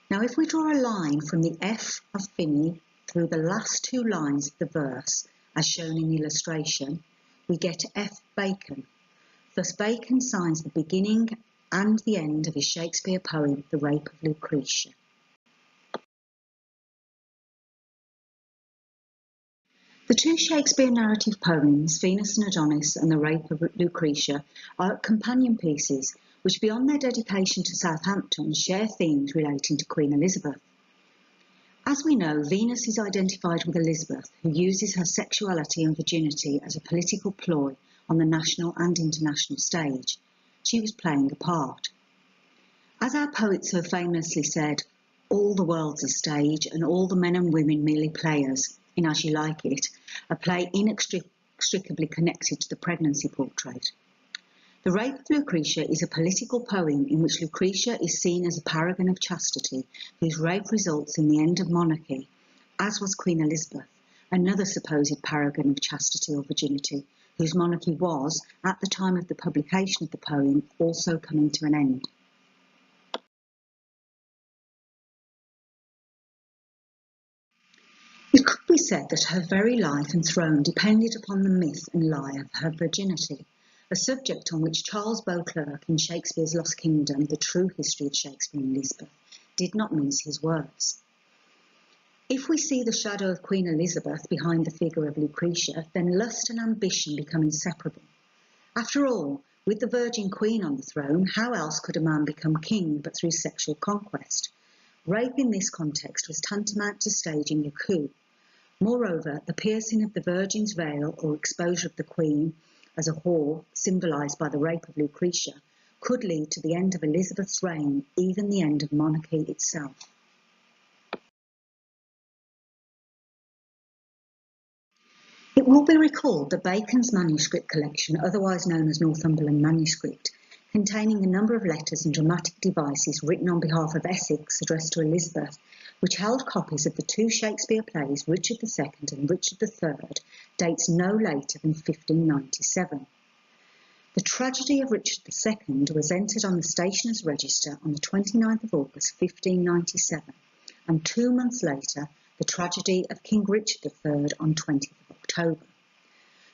Now if we draw a line from the F of Finney through the last two lines of the verse, as shown in the illustration, we get F Bacon. Thus Bacon signs the beginning and the end of his Shakespeare poem, The Rape of Lucretia. The two Shakespeare narrative poems, Venus and Adonis and The Rape of Lucretia, are companion pieces which, beyond their dedication to Southampton, share themes relating to Queen Elizabeth. As we know, Venus is identified with Elizabeth, who uses her sexuality and virginity as a political ploy on the national and international stage. She was playing a part. As our poet so famously said, all the world's a stage and all the men and women merely players, in As You Like It, a play inextricably connected to the pregnancy portrait. The Rape of Lucretia is a political poem in which Lucretia is seen as a paragon of chastity, whose rape results in the end of monarchy, as was Queen Elizabeth, another supposed paragon of chastity or virginity, whose monarchy was, at the time of the publication of the poem, also coming to an end. It could be said that her very life and throne depended upon the myth and lie of her virginity, a subject on which Charles Beauclerk in Shakespeare's Lost Kingdom, The True History of Shakespeare and Elizabeth, did not mince his words. If we see the shadow of Queen Elizabeth behind the figure of Lucretia, then lust and ambition become inseparable. After all, with the Virgin Queen on the throne, how else could a man become king but through sexual conquest? Rape in this context was tantamount to staging a coup. Moreover, the piercing of the Virgin's veil or exposure of the Queen as a whore, symbolised by the Rape of Lucretia, could lead to the end of Elizabeth's reign, even the end of monarchy itself. It will be recalled that Bacon's manuscript collection, otherwise known as Northumberland Manuscript, containing a number of letters and dramatic devices written on behalf of Essex addressed to Elizabeth, which held copies of the two Shakespeare plays, Richard II and Richard III, dates no later than 1597. The tragedy of Richard II was entered on the Stationers' Register on the 29th of August 1597, and 2 months later the tragedy of King Richard III on 20th of October.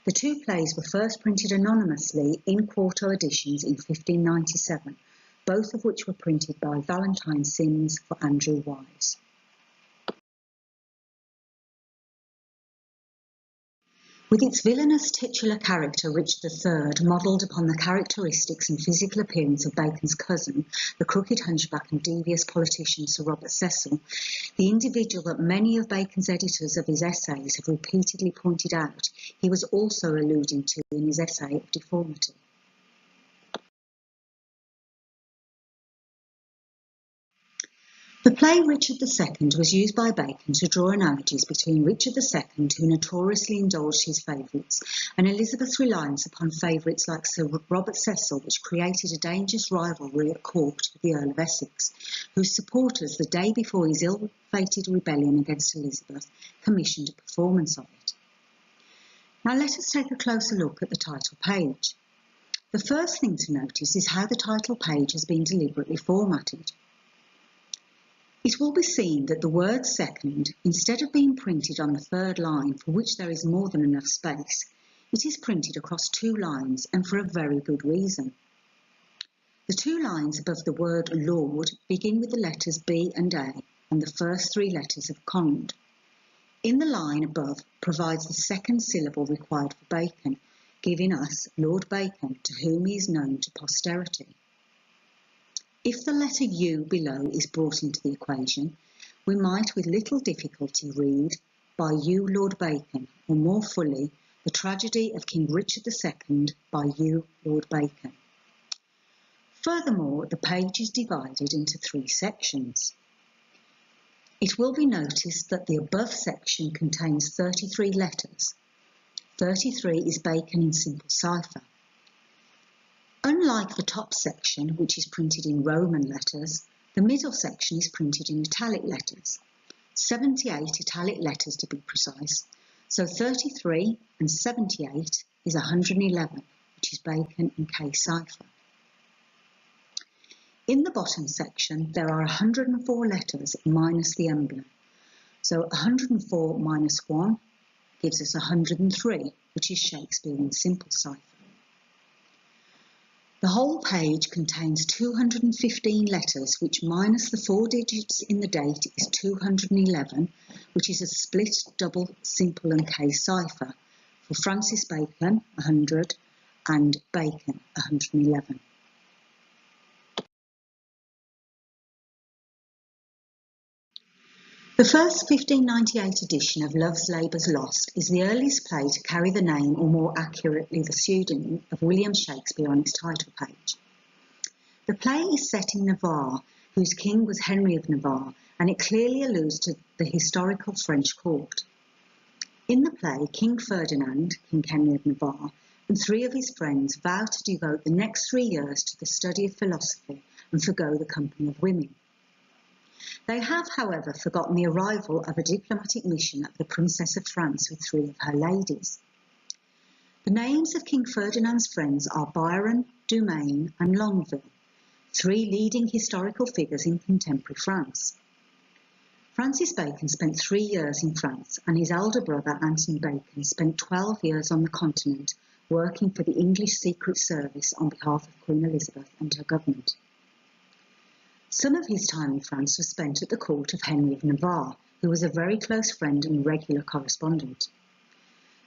The two plays were first printed anonymously in quarto editions in 1597, both of which were printed by Valentine Sims for Andrew Wise. With its villainous titular character Richard III modelled upon the characteristics and physical appearance of Bacon's cousin, the crooked hunchback and devious politician Sir Robert Cecil, the individual that many of Bacon's editors of his essays have repeatedly pointed out, he was also alluding to in his essay of deformity. The play Richard II was used by Bacon to draw analogies between Richard II, who notoriously indulged his favourites, and Elizabeth's reliance upon favourites like Sir Robert Cecil, which created a dangerous rivalry at court with the Earl of Essex, whose supporters, the day before his ill-fated rebellion against Elizabeth, commissioned a performance of it. Now let us take a closer look at the title page. The first thing to notice is how the title page has been deliberately formatted. It will be seen that the word second, instead of being printed on the third line, for which there is more than enough space, it is printed across 2 lines, and for a very good reason. The 2 lines above the word Lord begin with the letters B and A, and the first 3 letters of cond. In the line above provides the second syllable required for Bacon, giving us Lord Bacon, to whom he is known to posterity. If the letter U below is brought into the equation, we might with little difficulty read, by you Lord Bacon, or more fully, the tragedy of King Richard II, by you Lord Bacon. Furthermore, the page is divided into 3 sections. It will be noticed that the above section contains 33 letters. 33 is Bacon in simple cipher. Unlike the top section, which is printed in Roman letters, the middle section is printed in italic letters. 78 italic letters to be precise, so 33 and 78 is 111, which is Bacon in K cipher. In the bottom section, there are 104 letters minus the emblem, so 104 minus 1 gives us 103, which is Shakespeare in simple cipher. The whole page contains 215 letters, which minus the 4 digits in the date is 211, which is a split double simple and K cipher for Francis Bacon 100 and Bacon 111. The first 1598 edition of Love's Labour's Lost is the earliest play to carry the name, or more accurately the pseudonym, of William Shakespeare on its title page. The play is set in Navarre, whose king was Henry of Navarre, and it clearly alludes to the historical French court. In the play, King Ferdinand, King Henry of Navarre, and 3 of his friends vow to devote the next 3 years to the study of philosophy and forgo the company of women. They have, however, forgotten the arrival of a diplomatic mission of the Princess of France with 3 of her ladies. The names of King Ferdinand's friends are Byron, Dumaine and Longueville, 3 leading historical figures in contemporary France. Francis Bacon spent 3 years in France, and his elder brother Anthony Bacon spent 12 years on the continent working for the English Secret Service on behalf of Queen Elizabeth and her government. Some of his time in France was spent at the court of Henry of Navarre, who was a very close friend and regular correspondent.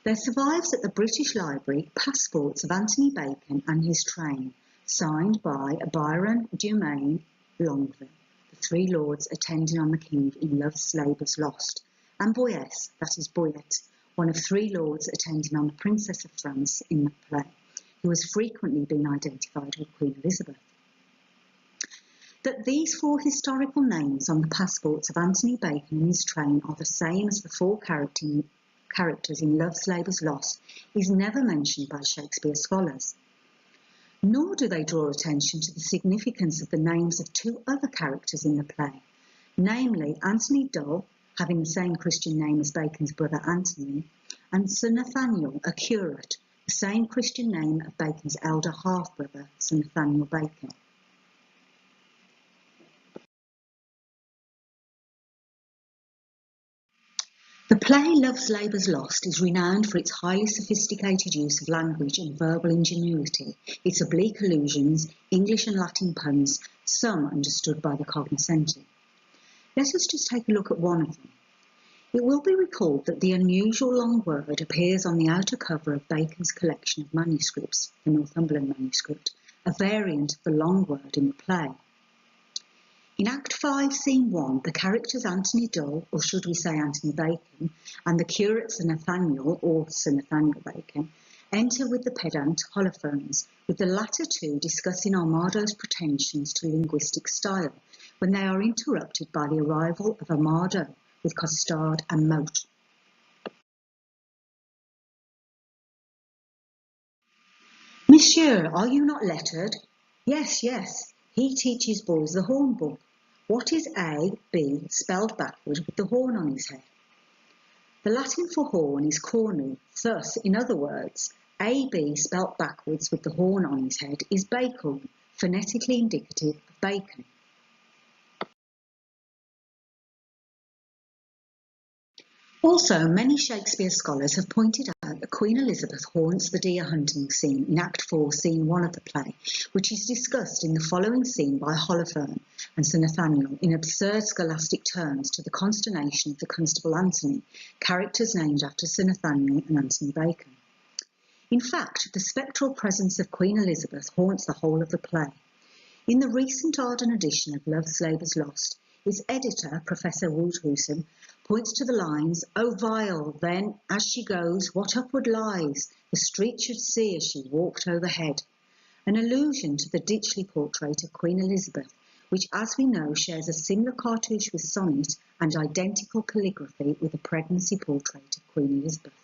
There survives at the British Library passports of Anthony Bacon and his train, signed by Byron, Dumaine, Longueville, the 3 lords attending on the king in Love's Labour's Lost, and Boyes, that is Boyet, one of 3 lords attending on the Princess of France in the play, who has frequently been identified with Queen Elizabeth. That these 4 historical names on the passports of Anthony Bacon and his train are the same as the 4 characters in Love's Labour's Lost is never mentioned by Shakespeare scholars. Nor do they draw attention to the significance of the names of 2 other characters in the play, namely Anthony Dull, having the same Christian name as Bacon's brother Anthony, and Sir Nathaniel, a curate, the same Christian name of Bacon's elder half-brother, Sir Nathaniel Bacon. The play Love's Labour's Lost is renowned for its highly sophisticated use of language and verbal ingenuity, its oblique allusions, English and Latin puns, some understood by the cognoscenti. Let us just take a look at one of them. It will be recalled that the unusual long word appears on the outer cover of Bacon's collection of manuscripts, the Northumberland manuscript, a variant of the long word in the play. In Act 5, Scene 1, the characters Anthony Dull, or should we say Anthony Bacon, and the curate Sir Nathaniel, or Sir Nathaniel Bacon, enter with the pedant Holofernes, with the latter two discussing Armado's pretensions to linguistic style, when they are interrupted by the arrival of Armado with costard and moat. Monsieur, are you not lettered? Yes, yes, he teaches boys the horn book. What is A, B, spelled backward with the horn on his head? The Latin for horn is cornu, thus, in other words, AB spelt backwards with the horn on his head is bacon, phonetically indicative of bacon. Also, many Shakespeare scholars have pointed out that Queen Elizabeth haunts the deer hunting scene in Act 4, Scene 1 of the play, which is discussed in the following scene by Holofernes and Sir Nathaniel in absurd scholastic terms to the consternation of the Constable Anthony, characters named after Sir Nathaniel and Anthony Bacon. In fact, the spectral presence of Queen Elizabeth haunts the whole of the play. In the recent Arden edition of Love's Labour's Lost, its editor, Professor Woolsingham, points to the lines, "O vile, then, as she goes, what upward lies? The street should see as she walked overhead," an allusion to the Ditchley portrait of Queen Elizabeth, which, as we know, shares a similar cartouche with sonnet and identical calligraphy with the pregnancy portrait of Queen Elizabeth.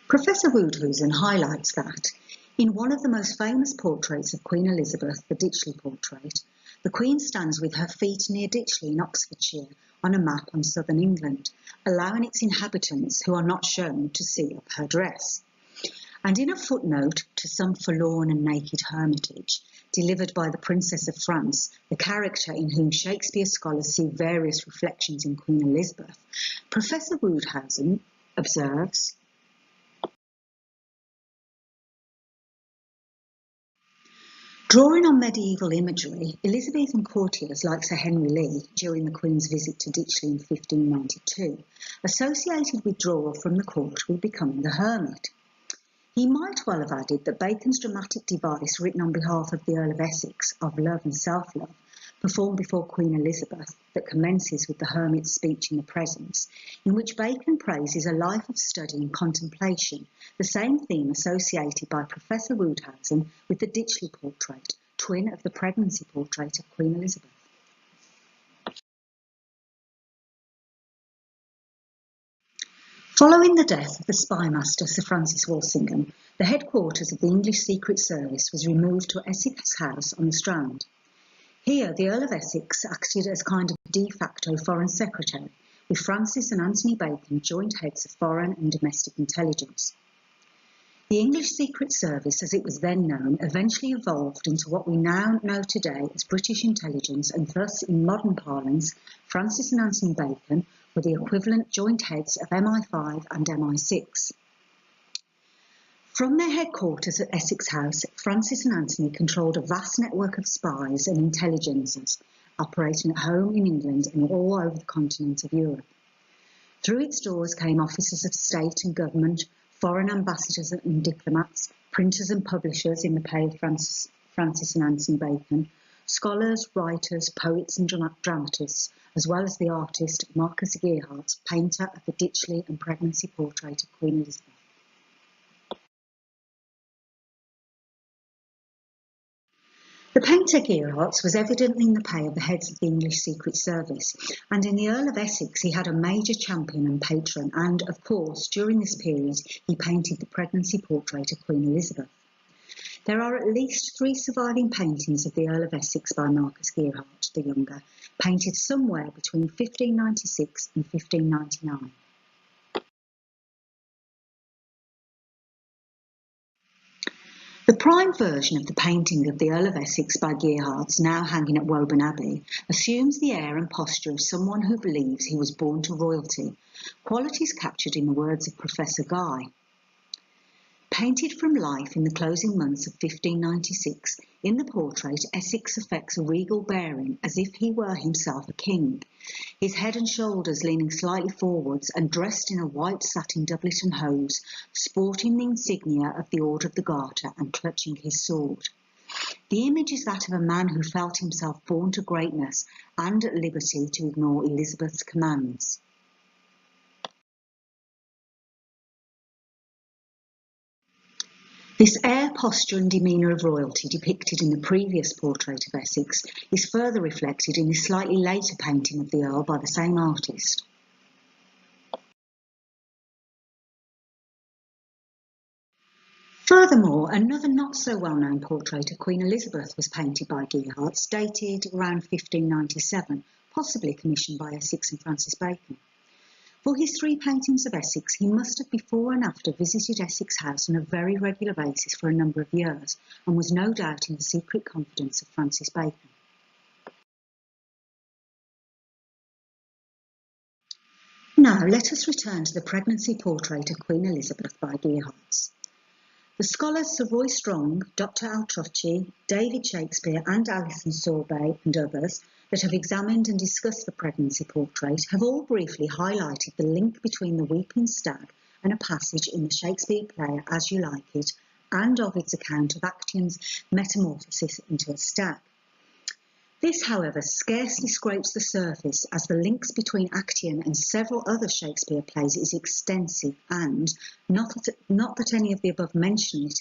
Professor Woodhusen highlights that, in one of the most famous portraits of Queen Elizabeth, the Ditchley portrait, the Queen stands with her feet near Ditchley in Oxfordshire on a map on southern England, allowing its inhabitants, who are not shown, to see up her dress. And in a footnote to Some Forlorn and Naked Hermitage, delivered by the Princess of France, the character in whom Shakespeare scholars see various reflections in Queen Elizabeth, Professor Woodhusen observes, drawing on medieval imagery, Elizabethan courtiers like Sir Henry Lee, during the Queen's visit to Ditchley in 1592, associated withdrawal from the court with becoming the hermit. He might well have added that Bacon's dramatic device written on behalf of the Earl of Essex, of Love and Self-Love, performed before Queen Elizabeth, that commences with the hermit's speech in the presence, in which Bacon praises a life of study and contemplation, the same theme associated by Professor Woodhusen with the Ditchley portrait, twin of the pregnancy portrait of Queen Elizabeth. Following the death of the spymaster Sir Francis Woolsingham, the headquarters of the English Secret Service was removed to Essex House on the Strand. Here, the Earl of Essex acted as kind of de facto Foreign Secretary, with Francis and Anthony Bacon joint heads of foreign and domestic intelligence. The English Secret Service, as it was then known, eventually evolved into what we now know today as British intelligence, and thus, in modern parlance, Francis and Anthony Bacon were the equivalent joint heads of MI5 and MI6. From their headquarters at Essex House, Francis and Anthony controlled a vast network of spies and intelligencers operating at home in England and all over the continent of Europe. Through its doors came officers of state and government, foreign ambassadors and diplomats, printers and publishers in the pay of Francis and Anthony Bacon, scholars, writers, poets and dramatists, as well as the artist Marcus Gerhardt, painter of the Ditchley and pregnancy portrait of Queen Elizabeth. The painter Gerhardt was evidently in the pay of the heads of the English Secret Service, and in the Earl of Essex he had a major champion and patron, and, of course, during this period he painted the pregnancy portrait of Queen Elizabeth. There are at least 3 surviving paintings of the Earl of Essex by Marcus Gerhardt the Younger, painted somewhere between 1596 and 1599. The prime version of the painting of the Earl of Essex by Gerhardt, now hanging at Woburn Abbey, assumes the air and posture of someone who believes he was born to royalty, qualities captured in the words of Professor Guy. Painted from life in the closing months of 1596, in the portrait Essex affects a regal bearing as if he were himself a king, his head and shoulders leaning slightly forwards and dressed in a white satin doublet and hose, sporting the insignia of the Order of the Garter and clutching his sword. The image is that of a man who felt himself born to greatness and at liberty to ignore Elizabeth's commands. This air, posture and demeanour of royalty depicted in the previous portrait of Essex is further reflected in the slightly later painting of the Earl by the same artist. Furthermore, another not so well-known portrait of Queen Elizabeth was painted by Gerhardt, dated around 1597, possibly commissioned by Essex and Francis Bacon. For his 3 paintings of Essex, he must have before and after visited Essex House on a very regular basis for a number of years, and was no doubt in the secret confidence of Francis Bacon. Now let us return to the pregnancy portrait of Queen Elizabeth by Gerhardt. The scholars Sir Roy Strong, Dr. Altrocchi, David Shakespeare and Alison Sorbet and others that have examined and discussed the pregnancy portrait have all briefly highlighted the link between the weeping stag and a passage in the Shakespeare play As You Like It and Ovid's account of Actaeon's metamorphosis into a stag. This, however, scarcely scrapes the surface, as the links between Actaeon and several other Shakespeare plays is extensive and, not that any of the above mention it,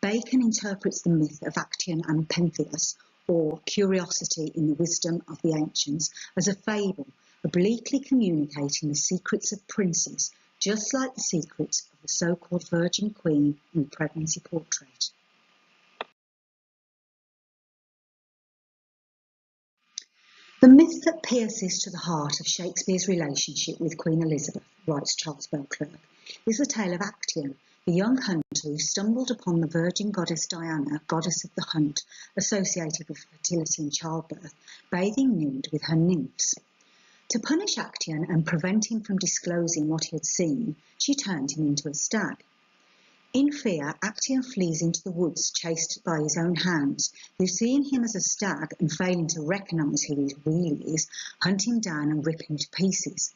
Bacon interprets the myth of Actaeon and Pentheus, or curiosity in the wisdom of the ancients, as a fable, obliquely communicating the secrets of princes, just like the secrets of the so-called Virgin Queen in the pregnancy portrait. The myth that pierces to the heart of Shakespeare's relationship with Queen Elizabeth, writes Charles Beauclerk, is the tale of Actaeon, the young hunter who stumbled upon the virgin goddess Diana, goddess of the hunt, associated with fertility and childbirth, bathing nude with her nymphs. To punish Actaeon and prevent him from disclosing what he had seen, she turned him into a stag. In fear, Actaeon flees into the woods, chased by his own hounds, who, seeing him as a stag and failing to recognise who he really is, hunt him down and rip him to pieces.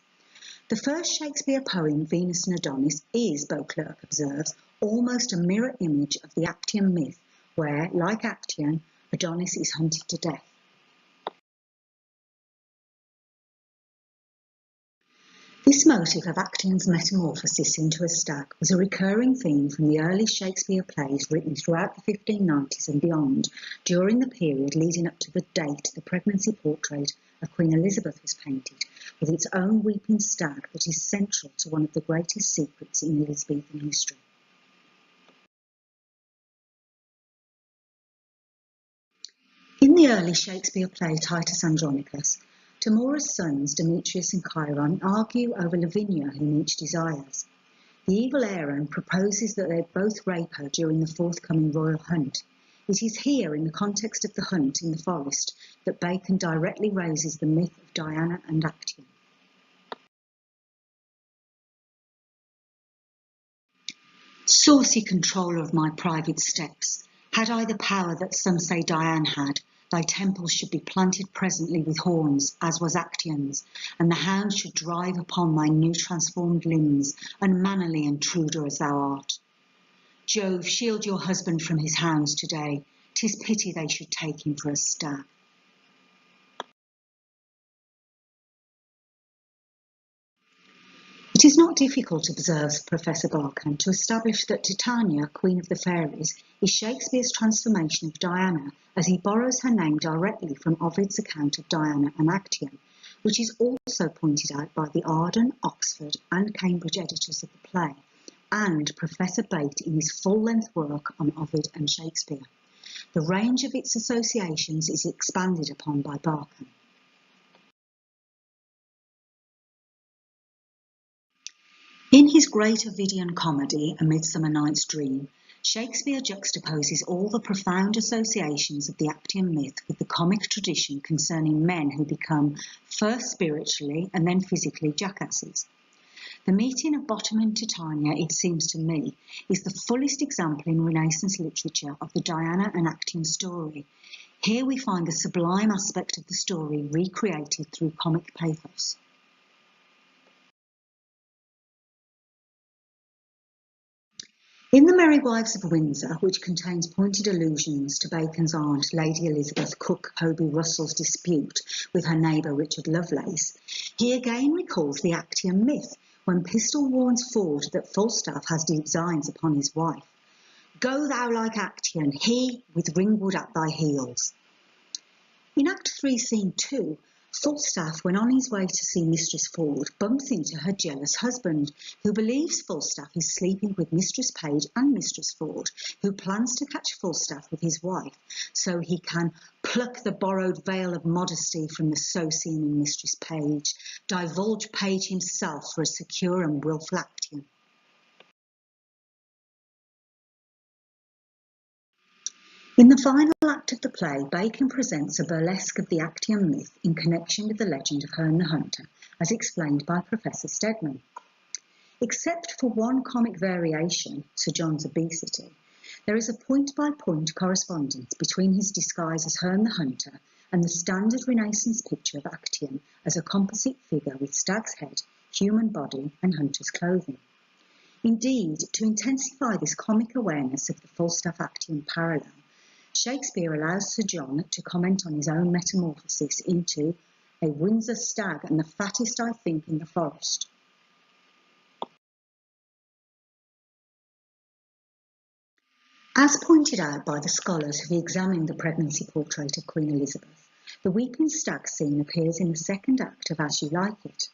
The first Shakespeare poem, Venus and Adonis, is, Beauclerk observes, almost a mirror image of the Actaeon myth, where, like Actaeon, Adonis is hunted to death. This motive of Actaeon's metamorphosis into a stag was a recurring theme from the early Shakespeare plays written throughout the 1590s and beyond, during the period leading up to the date the pregnancy portrait of Queen Elizabeth was painted, with its own weeping stag that is central to one of the greatest secrets in Elizabethan history. In the early Shakespeare play Titus Andronicus, Timora's sons, Demetrius and Chiron, argue over Lavinia, whom each desires. The evil Aaron proposes that they both rape her during the forthcoming royal hunt. It is here, in the context of the hunt in the forest, that Bacon directly raises the myth of Diana and Actaeon. Saucy controller of my private steps, had I the power that some say Diane had, thy temples should be planted presently with horns, as was Actaeon's, and the hounds should drive upon thy new transformed limbs, unmannerly and intruder as thou art. Jove, shield your husband from his hounds today. 'Tis pity they should take him for a stag. It is not difficult, observes Professor Barkham, to establish that Titania, Queen of the Fairies, is Shakespeare's transformation of Diana, as he borrows her name directly from Ovid's account of Diana and Actaeon, which is also pointed out by the Arden, Oxford and Cambridge editors of the play, and Professor Bate in his full-length work on Ovid and Shakespeare. The range of its associations is expanded upon by Bacon. In his great Ovidian comedy, A Midsummer Night's Dream, Shakespeare juxtaposes all the profound associations of the Actian myth with the comic tradition concerning men who become first spiritually and then physically jackasses. The meeting of Bottom and Titania, it seems to me, is the fullest example in Renaissance literature of the Diana and Actian story. Here we find the sublime aspect of the story recreated through comic pathos. In The Merry Wives of Windsor, which contains pointed allusions to Bacon's aunt, Lady Elizabeth Cook Hoby Russell's dispute with her neighbour Richard Lovelace, he again recalls the Actian myth when Pistol warns Ford that Falstaff has designs upon his wife. "Go thou like Actian, he with Ringwood at thy heels." In Act 3, Scene 2, Falstaff, when on his way to see Mistress Ford, bumps into her jealous husband, who believes Falstaff is sleeping with Mistress Page and Mistress Ford, who plans to catch Falstaff with his wife, so he can pluck the borrowed veil of modesty from the so-seeming Mistress Page, divulge Page himself for a secure and wilful Actian. In the final act of the play, Bacon presents a burlesque of the Actian myth in connection with the legend of Herne the Hunter, as explained by Professor Stedman. Except for one comic variation, Sir John's obesity, there is a point-by-point correspondence between his disguise as Herne the Hunter and the standard Renaissance picture of Actian as a composite figure with stag's head, human body, and hunter's clothing. Indeed, to intensify this comic awareness of the Falstaff-Actian parallel, Shakespeare allows Sir John to comment on his own metamorphosis into a Windsor stag and the fattest, I think, in the forest. As pointed out by the scholars who examined the pregnancy portrait of Queen Elizabeth, the weeping stag scene appears in the second act of As You Like It,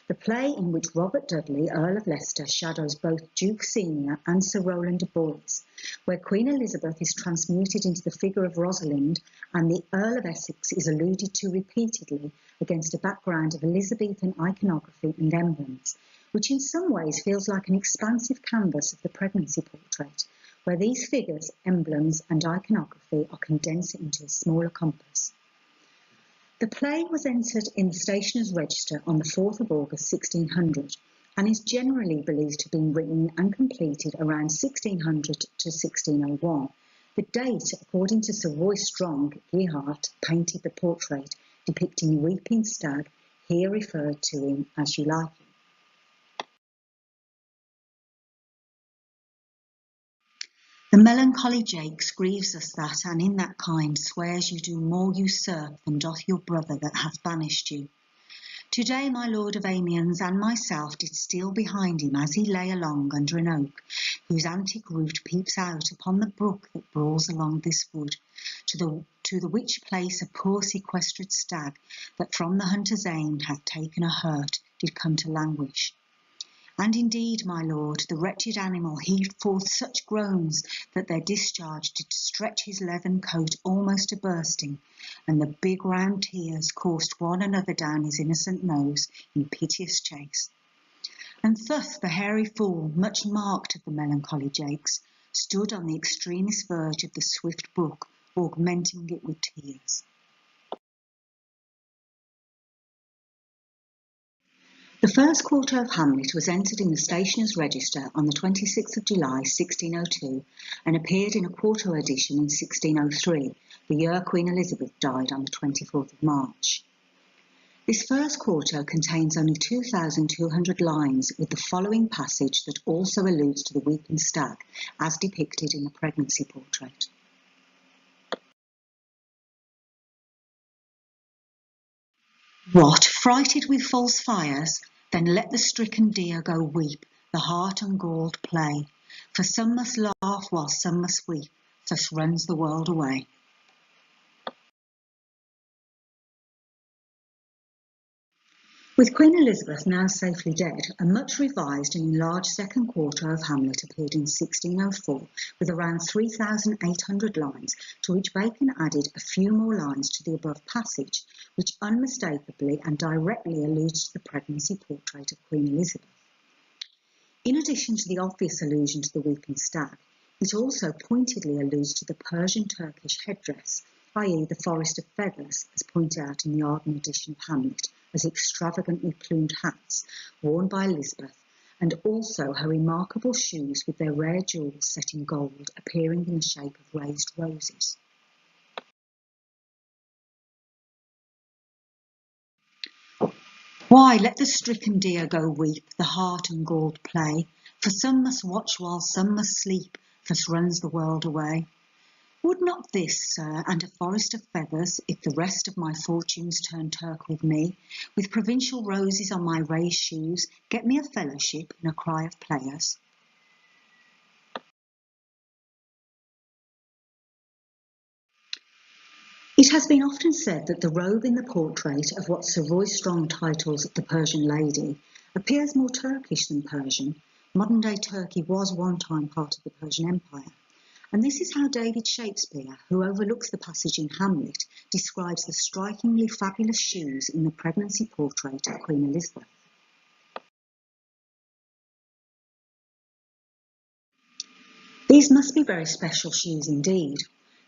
the play in which Robert Dudley, Earl of Leicester, shadows both Duke Senior and Sir Rowland de Boys, where Queen Elizabeth is transmuted into the figure of Rosalind and the Earl of Essex is alluded to repeatedly against a background of Elizabethan iconography and emblems, which in some ways feels like an expansive canvas of the pregnancy portrait, where these figures, emblems and iconography are condensed into a smaller compass. The play was entered in the Stationer's Register on the 4th of August 1600 and is generally believed to have been written and completed around 1600 to 1601. The date, according to Sir Roy Strong, Gearhart painted the portrait depicting Weeping Stag, here referred to in As You Like It. The melancholy Jakes grieves us that, and in that kind swears you do more usurp than doth your brother that hath banished you. Today my Lord of Amiens and myself did steal behind him as he lay along under an oak, whose antique root peeps out upon the brook that brawls along this wood, to the which place a poor sequestered stag, that from the hunter's aim hath taken a hurt, did come to languish. And indeed, my lord, the wretched animal heaved forth such groans that their discharge did stretch his leathern coat almost to bursting, and the big round tears coursed one another down his innocent nose in piteous chase. And thus the hairy fool, much marked of the melancholy Jakes, stood on the extremest verge of the swift brook, augmenting it with tears. The first quarto of Hamlet was entered in the Stationer's Register on the 26th of July 1602 and appeared in a quarto edition in 1603, the year Queen Elizabeth died on the 24th of March. This first quarto contains only 2,200 lines, with the following passage that also alludes to the weeping stag, as depicted in the pregnancy portrait. What, frighted with false fires? Then let the stricken deer go weep, the heart ungalled play. For some must laugh while some must weep, thus runs the world away. With Queen Elizabeth now safely dead, a much revised and enlarged second quarto of Hamlet appeared in 1604 with around 3,800 lines, to which Bacon added a few more lines to the above passage, which unmistakably and directly alludes to the pregnancy portrait of Queen Elizabeth. In addition to the obvious allusion to the weeping stag, it also pointedly alludes to the Persian-Turkish headdress, i.e. the forest of feathers, as pointed out in the Arden edition of Hamlet, as extravagantly plumed hats worn by Elizabeth, and also her remarkable shoes with their rare jewels set in gold, appearing in the shape of raised roses. Why, let the stricken deer go weep, the hart and galled play, for some must watch while some must sleep, thus runs the world away. Would not this, sir, and a forest of feathers, if the rest of my fortunes turn Turk with me, with provincial roses on my raised shoes, get me a fellowship in a cry of players? It has been often said that the robe in the portrait of what Sir Roy Strong titles the Persian lady appears more Turkish than Persian. Modern-day Turkey was one time part of the Persian Empire. And this is how David Shakespeare, who overlooks the passage in Hamlet, describes the strikingly fabulous shoes in the pregnancy portrait of Queen Elizabeth. These must be very special shoes indeed.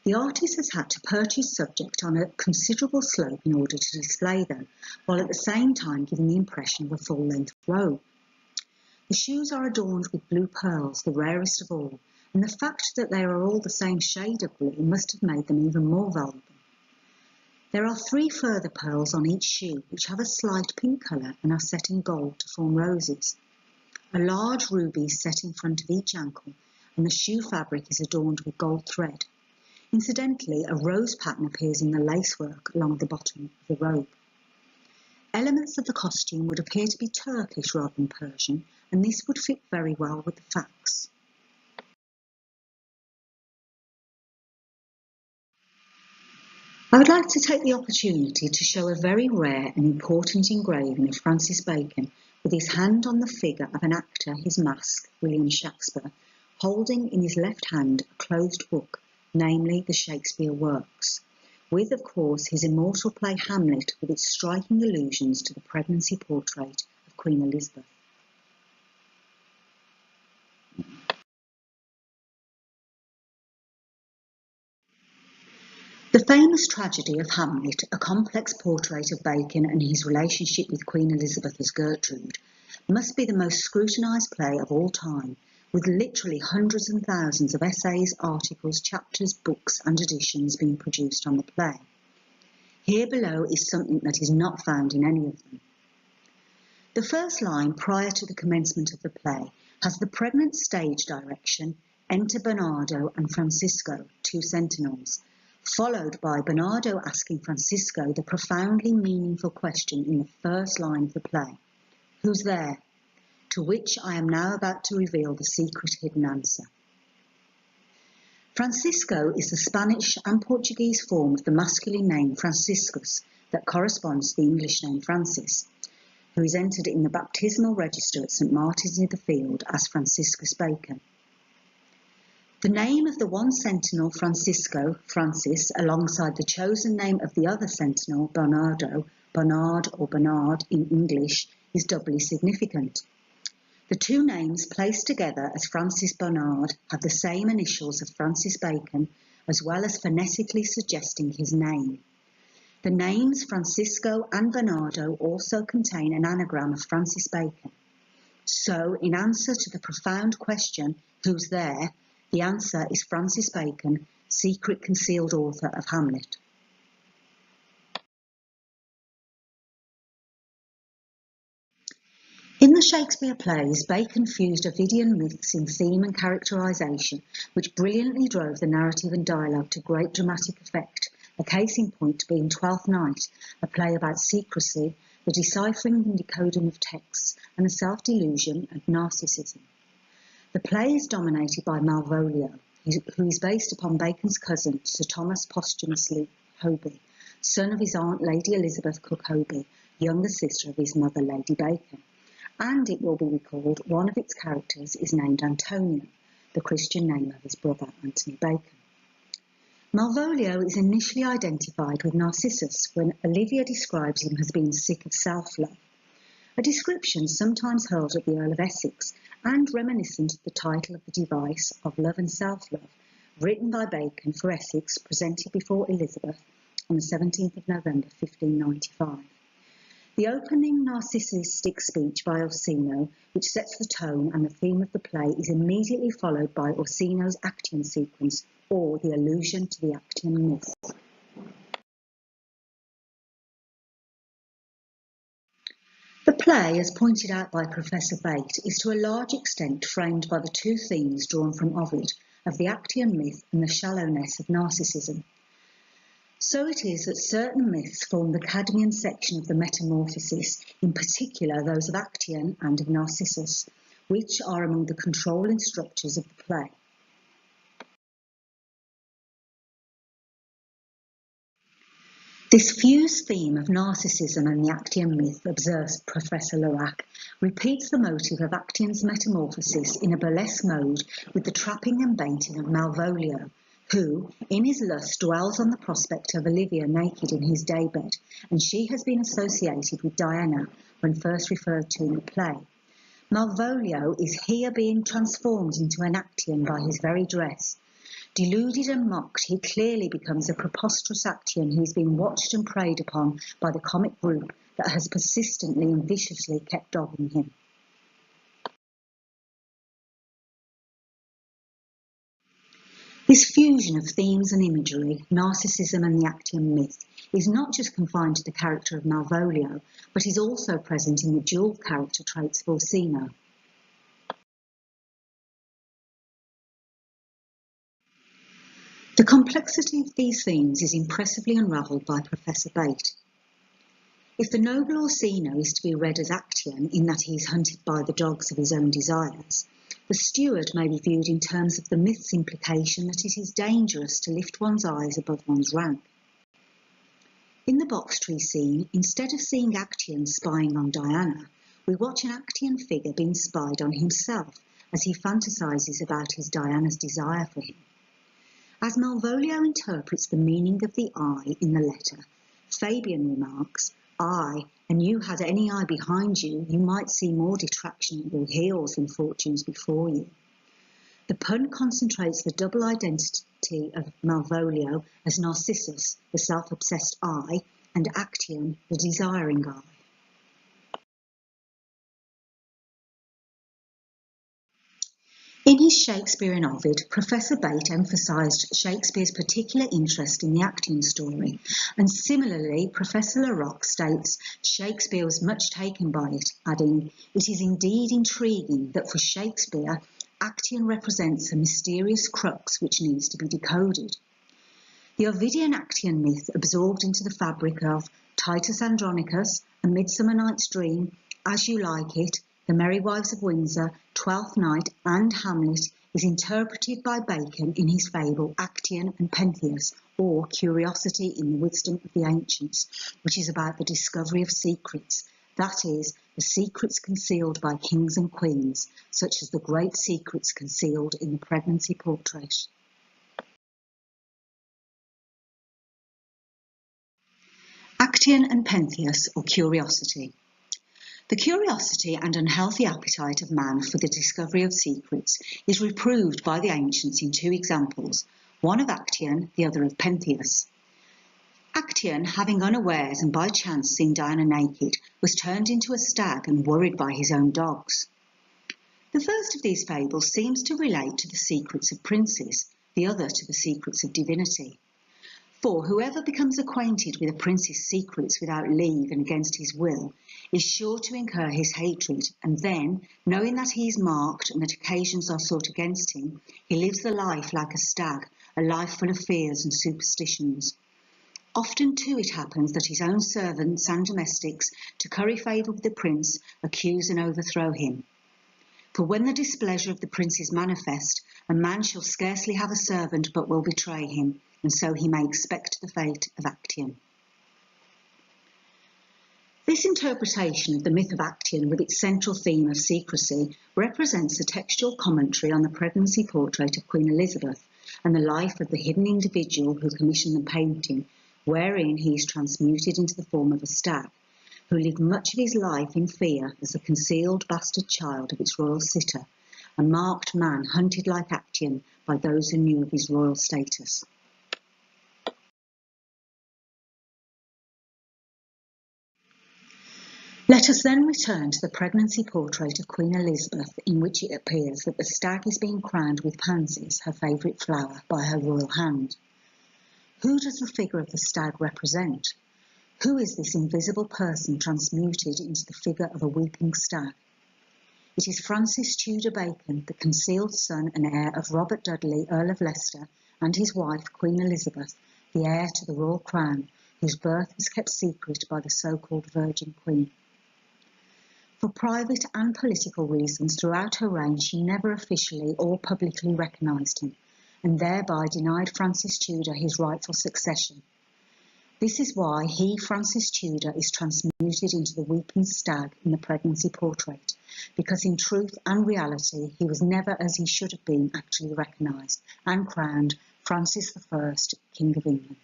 The artist has had to perch his subject on a considerable slope in order to display them, while at the same time giving the impression of a full-length robe. The shoes are adorned with blue pearls, the rarest of all, and the fact that they are all the same shade of blue must have made them even more valuable. There are 3 further pearls on each shoe, which have a slight pink colour and are set in gold to form roses. A large ruby is set in front of each ankle, and the shoe fabric is adorned with gold thread. Incidentally, a rose pattern appears in the lacework along the bottom of the robe. Elements of the costume would appear to be Turkish rather than Persian, and this would fit very well with the facts. I would like to take the opportunity to show a very rare and important engraving of Francis Bacon with his hand on the figure of an actor, his mask, William Shakespeare, holding in his left hand a closed book, namely the Shakespeare works, with, of course, his immortal play Hamlet with its striking allusions to the pregnancy portrait of Queen Elizabeth. The famous tragedy of Hamlet, a complex portrait of Bacon and his relationship with Queen Elizabeth as Gertrude, must be the most scrutinised play of all time, with literally hundreds and thousands of essays, articles, chapters, books and editions being produced on the play. Here below is something that is not found in any of them. The first line prior to the commencement of the play has the pregnant stage direction, enter Bernardo and Francisco, 2 sentinels, followed by Bernardo asking Francisco the profoundly meaningful question in the first line of the play, "Who's there?" To which I am now about to reveal the secret hidden answer. Francisco is the Spanish and Portuguese form of the masculine name Franciscus that corresponds to the English name Francis, who is entered in the baptismal register at St Martin's in the Field as Franciscus Bacon. The name of the one sentinel, Francisco, Francis, alongside the chosen name of the other sentinel, Bernardo, Bernard or Bernard in English, is doubly significant. The 2 names placed together as Francis Bernard have the same initials of Francis Bacon, as well as phonetically suggesting his name. The names Francisco and Bernardo also contain an anagram of Francis Bacon. So, in answer to the profound question, "Who's there?" the answer is Francis Bacon, secret concealed author of Hamlet. In the Shakespeare plays, Bacon fused Ovidian myths in theme and characterisation, which brilliantly drove the narrative and dialogue to great dramatic effect, a case in point being Twelfth Night, a play about secrecy, the deciphering and decoding of texts, and the self-delusion and narcissism. The play is dominated by Malvolio, who is based upon Bacon's cousin, Sir Thomas posthumously Hoby, son of his aunt Lady Elizabeth Cooke Hoby, younger sister of his mother, Lady Bacon, and it will be recalled one of its characters is named Antonio, the Christian name of his brother, Anthony Bacon. Malvolio is initially identified with Narcissus when Olivia describes him as being sick of self-love, a description sometimes hurled at the Earl of Essex and reminiscent of the title of the device of Love and Self-Love, written by Bacon for Essex, presented before Elizabeth on the 17th of November 1595. The opening narcissistic speech by Orsino, which sets the tone and the theme of the play, is immediately followed by Orsino's Actian sequence, or the allusion to the Actian myth. The play, as pointed out by Professor Bate, is to a large extent framed by the two themes drawn from Ovid of the Actian myth and the shallowness of narcissism. So it is that certain myths form the Cadmean section of the Metamorphoses, in particular those of Actian and of Narcissus, which are among the controlling structures of the play. This fused theme of narcissism and the Actian myth, observes Professor Lerac, repeats the motive of Actian's metamorphosis in a burlesque mode with the trapping and baiting of Malvolio, who, in his lust, dwells on the prospect of Olivia naked in his daybed, and she has been associated with Diana when first referred to in the play. Malvolio is here being transformed into an Actian by his very dress. Deluded and mocked, he clearly becomes a preposterous Actian who is being watched and preyed upon by the comic group that has persistently and viciously kept dogging him. This fusion of themes and imagery, narcissism and the Actian myth, is not just confined to the character of Malvolio, but is also present in the dual character traits of Orsino. The complexity of these themes is impressively unravelled by Professor Bate. If the noble Orsino is to be read as Actian in that he is hunted by the dogs of his own desires, the steward may be viewed in terms of the myth's implication that it is dangerous to lift one's eyes above one's rank. In the box tree scene, instead of seeing Actian spying on Diana, we watch an Actian figure being spied on himself as he fantasises about his Diana's desire for him. As Malvolio interprets the meaning of the I in the letter, Fabian remarks, "Ay, and you had any eye behind you, you might see more detraction at your heels than fortunes before you." The pun concentrates the double identity of Malvolio as Narcissus, the self-obsessed I, and Actian, the desiring I. In his Shakespeare in Ovid, Professor Bate emphasised Shakespeare's particular interest in the Actian story, and similarly, Professor Lerac states Shakespeare was much taken by it, adding, "It is indeed intriguing that for Shakespeare, Actian represents a mysterious crux which needs to be decoded." The Ovidian Actian myth absorbed into the fabric of Titus Andronicus, A Midsummer Night's Dream, As You Like It, The Merry Wives of Windsor, Twelfth Night, and Hamlet is interpreted by Bacon in his fable Actian and Pentheus, or Curiosity in the Wisdom of the Ancients, which is about the discovery of secrets, that is, the secrets concealed by kings and queens, such as the great secrets concealed in the pregnancy portrait. Actian and Pentheus, or Curiosity. The curiosity and unhealthy appetite of man for the discovery of secrets is reproved by the ancients in two examples, one of Actian, the other of Pentheus. Actian, having unawares and by chance seen Diana naked, was turned into a stag and worried by his own dogs. The first of these fables seems to relate to the secrets of princes, the other to the secrets of divinity. For whoever becomes acquainted with a prince's secrets without leave and against his will is sure to incur his hatred, and then, knowing that he is marked and that occasions are sought against him, he lives the life like a stag, a life full of fears and superstitions. Often too it happens that his own servants and domestics, to curry favour with the prince, accuse and overthrow him. For when the displeasure of the prince is manifest, a man shall scarcely have a servant but will betray him, and so he may expect the fate of Actian. This interpretation of the myth of Actium, with its central theme of secrecy, represents a textual commentary on the pregnancy portrait of Queen Elizabeth and the life of the hidden individual who commissioned the painting, wherein he is transmuted into the form of a stag, who lived much of his life in fear as a concealed bastard child of its royal sitter, a marked man hunted like Actium by those who knew of his royal status. Let us then return to the pregnancy portrait of Queen Elizabeth, in which it appears that the stag is being crowned with pansies, her favourite flower, by her royal hand. Who does the figure of the stag represent? Who is this invisible person transmuted into the figure of a weeping stag? It is Francis Tudor Bacon, the concealed son and heir of Robert Dudley, Earl of Leicester, and his wife, Queen Elizabeth, the heir to the royal crown, whose birth was kept secret by the so-called Virgin Queen. For private and political reasons, throughout her reign, she never officially or publicly recognised him, and thereby denied Francis Tudor his rightful succession. This is why he, Francis Tudor, is transmuted into the weeping stag in the pregnancy portrait, because in truth and reality he was never, as he should have been, actually recognised and crowned Francis I, King of England.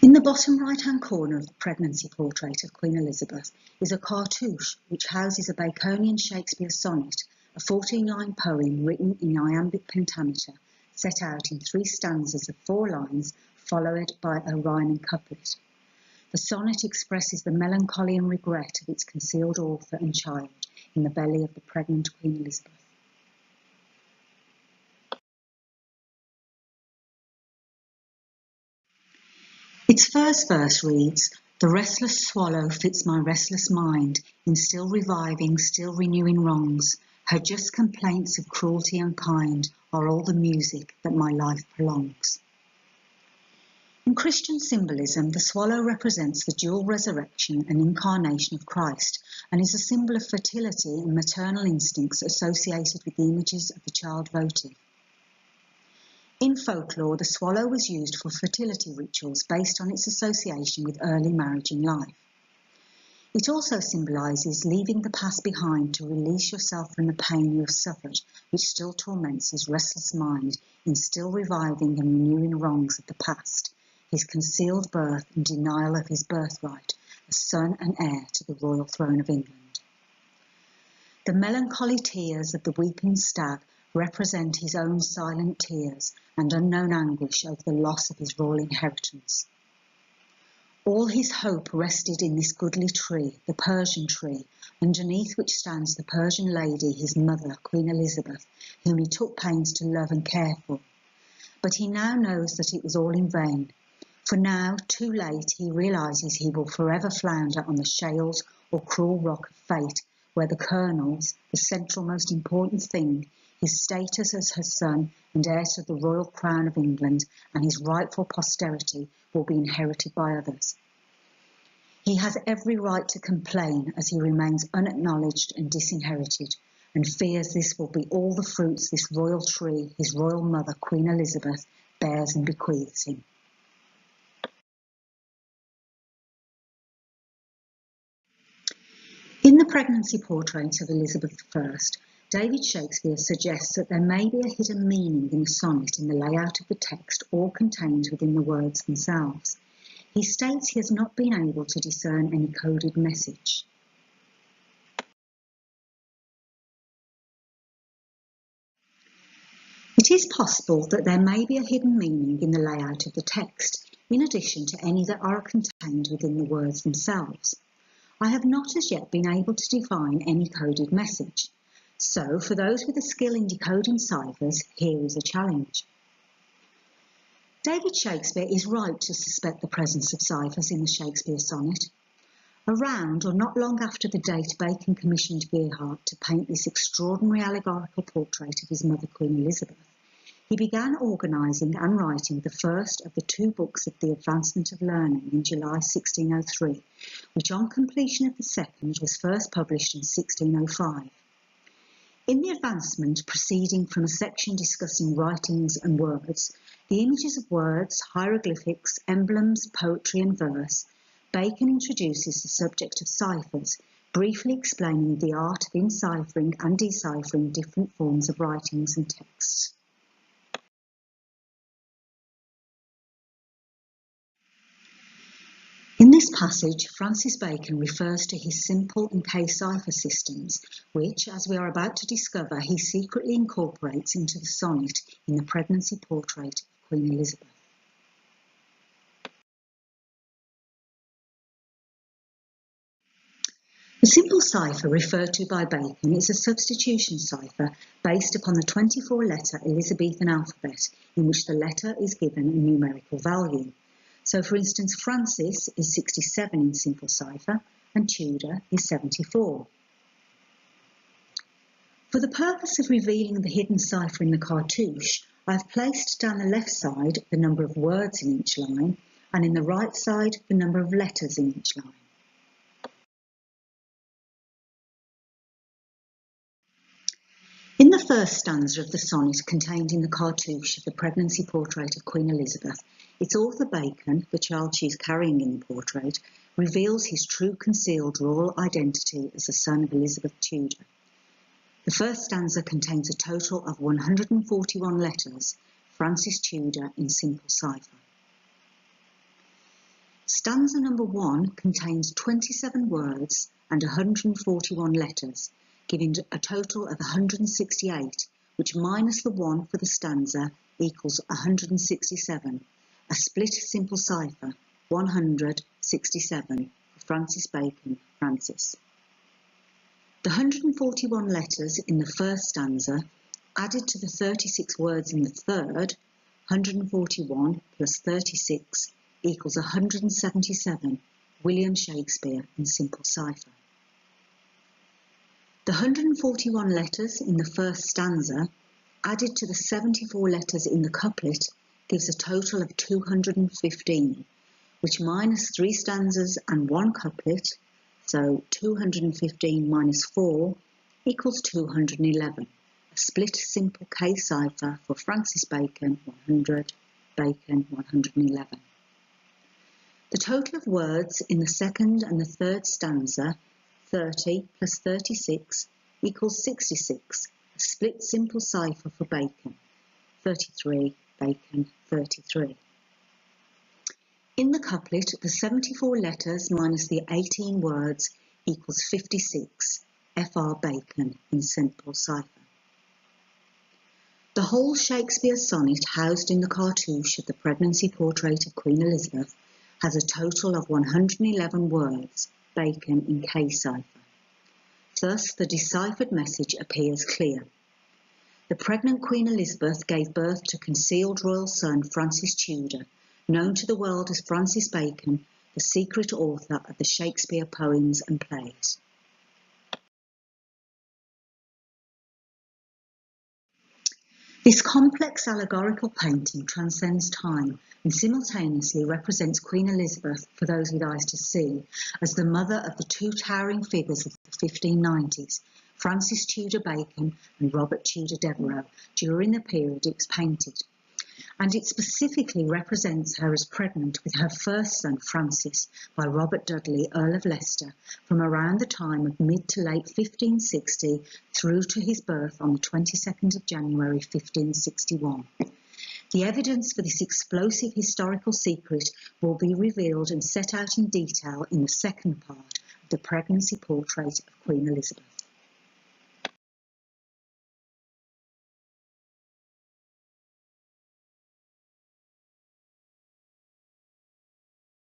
In the bottom right-hand corner of the pregnancy portrait of Queen Elizabeth is a cartouche which houses a Baconian Shakespeare sonnet, a 14-line poem written in iambic pentameter, set out in 3 stanzas of 4 lines, followed by a rhyming couplet. The sonnet expresses the melancholy and regret of its concealed author and child in the belly of the pregnant Queen Elizabeth. Its first verse reads, "The restless swallow fits my restless mind, in still reviving, still renewing wrongs. Her just complaints of cruelty unkind are all the music that my life prolongs." In Christian symbolism, the swallow represents the dual resurrection and incarnation of Christ, and is a symbol of fertility and maternal instincts associated with the images of the child votive. In folklore, the swallow was used for fertility rituals based on its association with early marriage in life. It also symbolises leaving the past behind to release yourself from the pain you have suffered, which still torments his restless mind in still reviving and renewing wrongs of the past, his concealed birth and denial of his birthright as son and heir to the royal throne of England. The melancholy tears of the weeping stag represent his own silent tears and unknown anguish over the loss of his royal inheritance. All his hope rested in this goodly tree, the Persian tree, underneath which stands the Persian lady, his mother, Queen Elizabeth, whom he took pains to love and care for. But he now knows that it was all in vain, for now, too late, he realises he will forever flounder on the shales or cruel rock of fate, where the kernels, the central most important thing, his status as her son and heir to the royal crown of England and his rightful posterity, will be inherited by others. He has every right to complain as he remains unacknowledged and disinherited, and fears this will be all the fruits this royal tree, his royal mother, Queen Elizabeth, bears and bequeaths him. In the pregnancy portrait of Elizabeth I, David Shakespeare suggests that there may be a hidden meaning in the sonnet in the layout of the text or contained within the words themselves. He states he has not been able to discern any coded message. It is possible that there may be a hidden meaning in the layout of the text, in addition to any that are contained within the words themselves. I have not as yet been able to define any coded message. So, for those with a skill in decoding ciphers, here is a challenge. David Shakespeare is right to suspect the presence of ciphers in the Shakespeare sonnet. Around or not long after the date Bacon commissioned Gerhardt to paint this extraordinary allegorical portrait of his mother, Queen Elizabeth, he began organising and writing the first of the 2 books of the Advancement of Learning in July 1603, which on completion of the second was first published in 1605. In the advancement proceeding from a section discussing writings and words, The images of words, hieroglyphics, emblems, poetry and verse, Bacon introduces the subject of ciphers, briefly explaining the art of enciphering and deciphering different forms of writings and texts. In this passage, Francis Bacon refers to his simple and case cipher systems, which, as we are about to discover, he secretly incorporates into the sonnet in the pregnancy portrait of Queen Elizabeth. The simple cipher referred to by Bacon is a substitution cipher based upon the 24-letter Elizabethan alphabet, in which the letter is given a numerical value. So, for instance, Francis is 67 in simple cipher and Tudor is 74. For the purpose of revealing the hidden cipher in the cartouche, I've placed down the left side the number of words in each line and in the right side the number of letters in each line. In the first stanza of the sonnet contained in the cartouche of the pregnancy portrait of Queen Elizabeth, its author Bacon, the child she is carrying in the portrait, reveals his true concealed royal identity as the son of Elizabeth Tudor. The first stanza contains a total of 141 letters, Francis Tudor in simple cipher. Stanza number 1 contains 27 words and 141 letters, giving a total of 168, which minus the 1 for the stanza equals 167, a split simple cipher, 167, for Francis Bacon, Francis. The 141 letters in the first stanza, added to the 36 words in the third, 141 plus 36 equals 177, William Shakespeare in simple cipher. The 141 letters in the first stanza, added to the 74 letters in the couplet, gives a total of 215, which minus 3 stanzas and 1 couplet, so 215 minus 4, equals 211, a split simple case cipher for Francis Bacon, 100, Bacon, 111. The total of words in the second and the third stanza, 30 plus 36 equals 66, a split simple cipher for Bacon, 33, Bacon, 33. In the couplet, the 74 letters minus the 18 words equals 56, Fr. Bacon in simple cipher. The whole Shakespeare sonnet housed in the cartouche of the pregnancy portrait of Queen Elizabeth has a total of 111 words, Bacon in case cipher. Thus, the deciphered message appears clear. The pregnant Queen Elizabeth gave birth to concealed royal son Francis Tudor, known to the world as Francis Bacon, the secret author of the Shakespeare poems and plays. This complex allegorical painting transcends time and simultaneously represents Queen Elizabeth, for those with eyes to see, as the mother of the two towering figures of the 1590s, Francis Tudor Bacon and Robert Tudor Devereux, during the period it was painted. And it specifically represents her as pregnant with her first son Francis by Robert Dudley, Earl of Leicester, from around the time of mid to late 1560 through to his birth on the 22nd of January 1561. The evidence for this explosive historical secret will be revealed and set out in detail in the second part of the pregnancy portrait of Queen Elizabeth.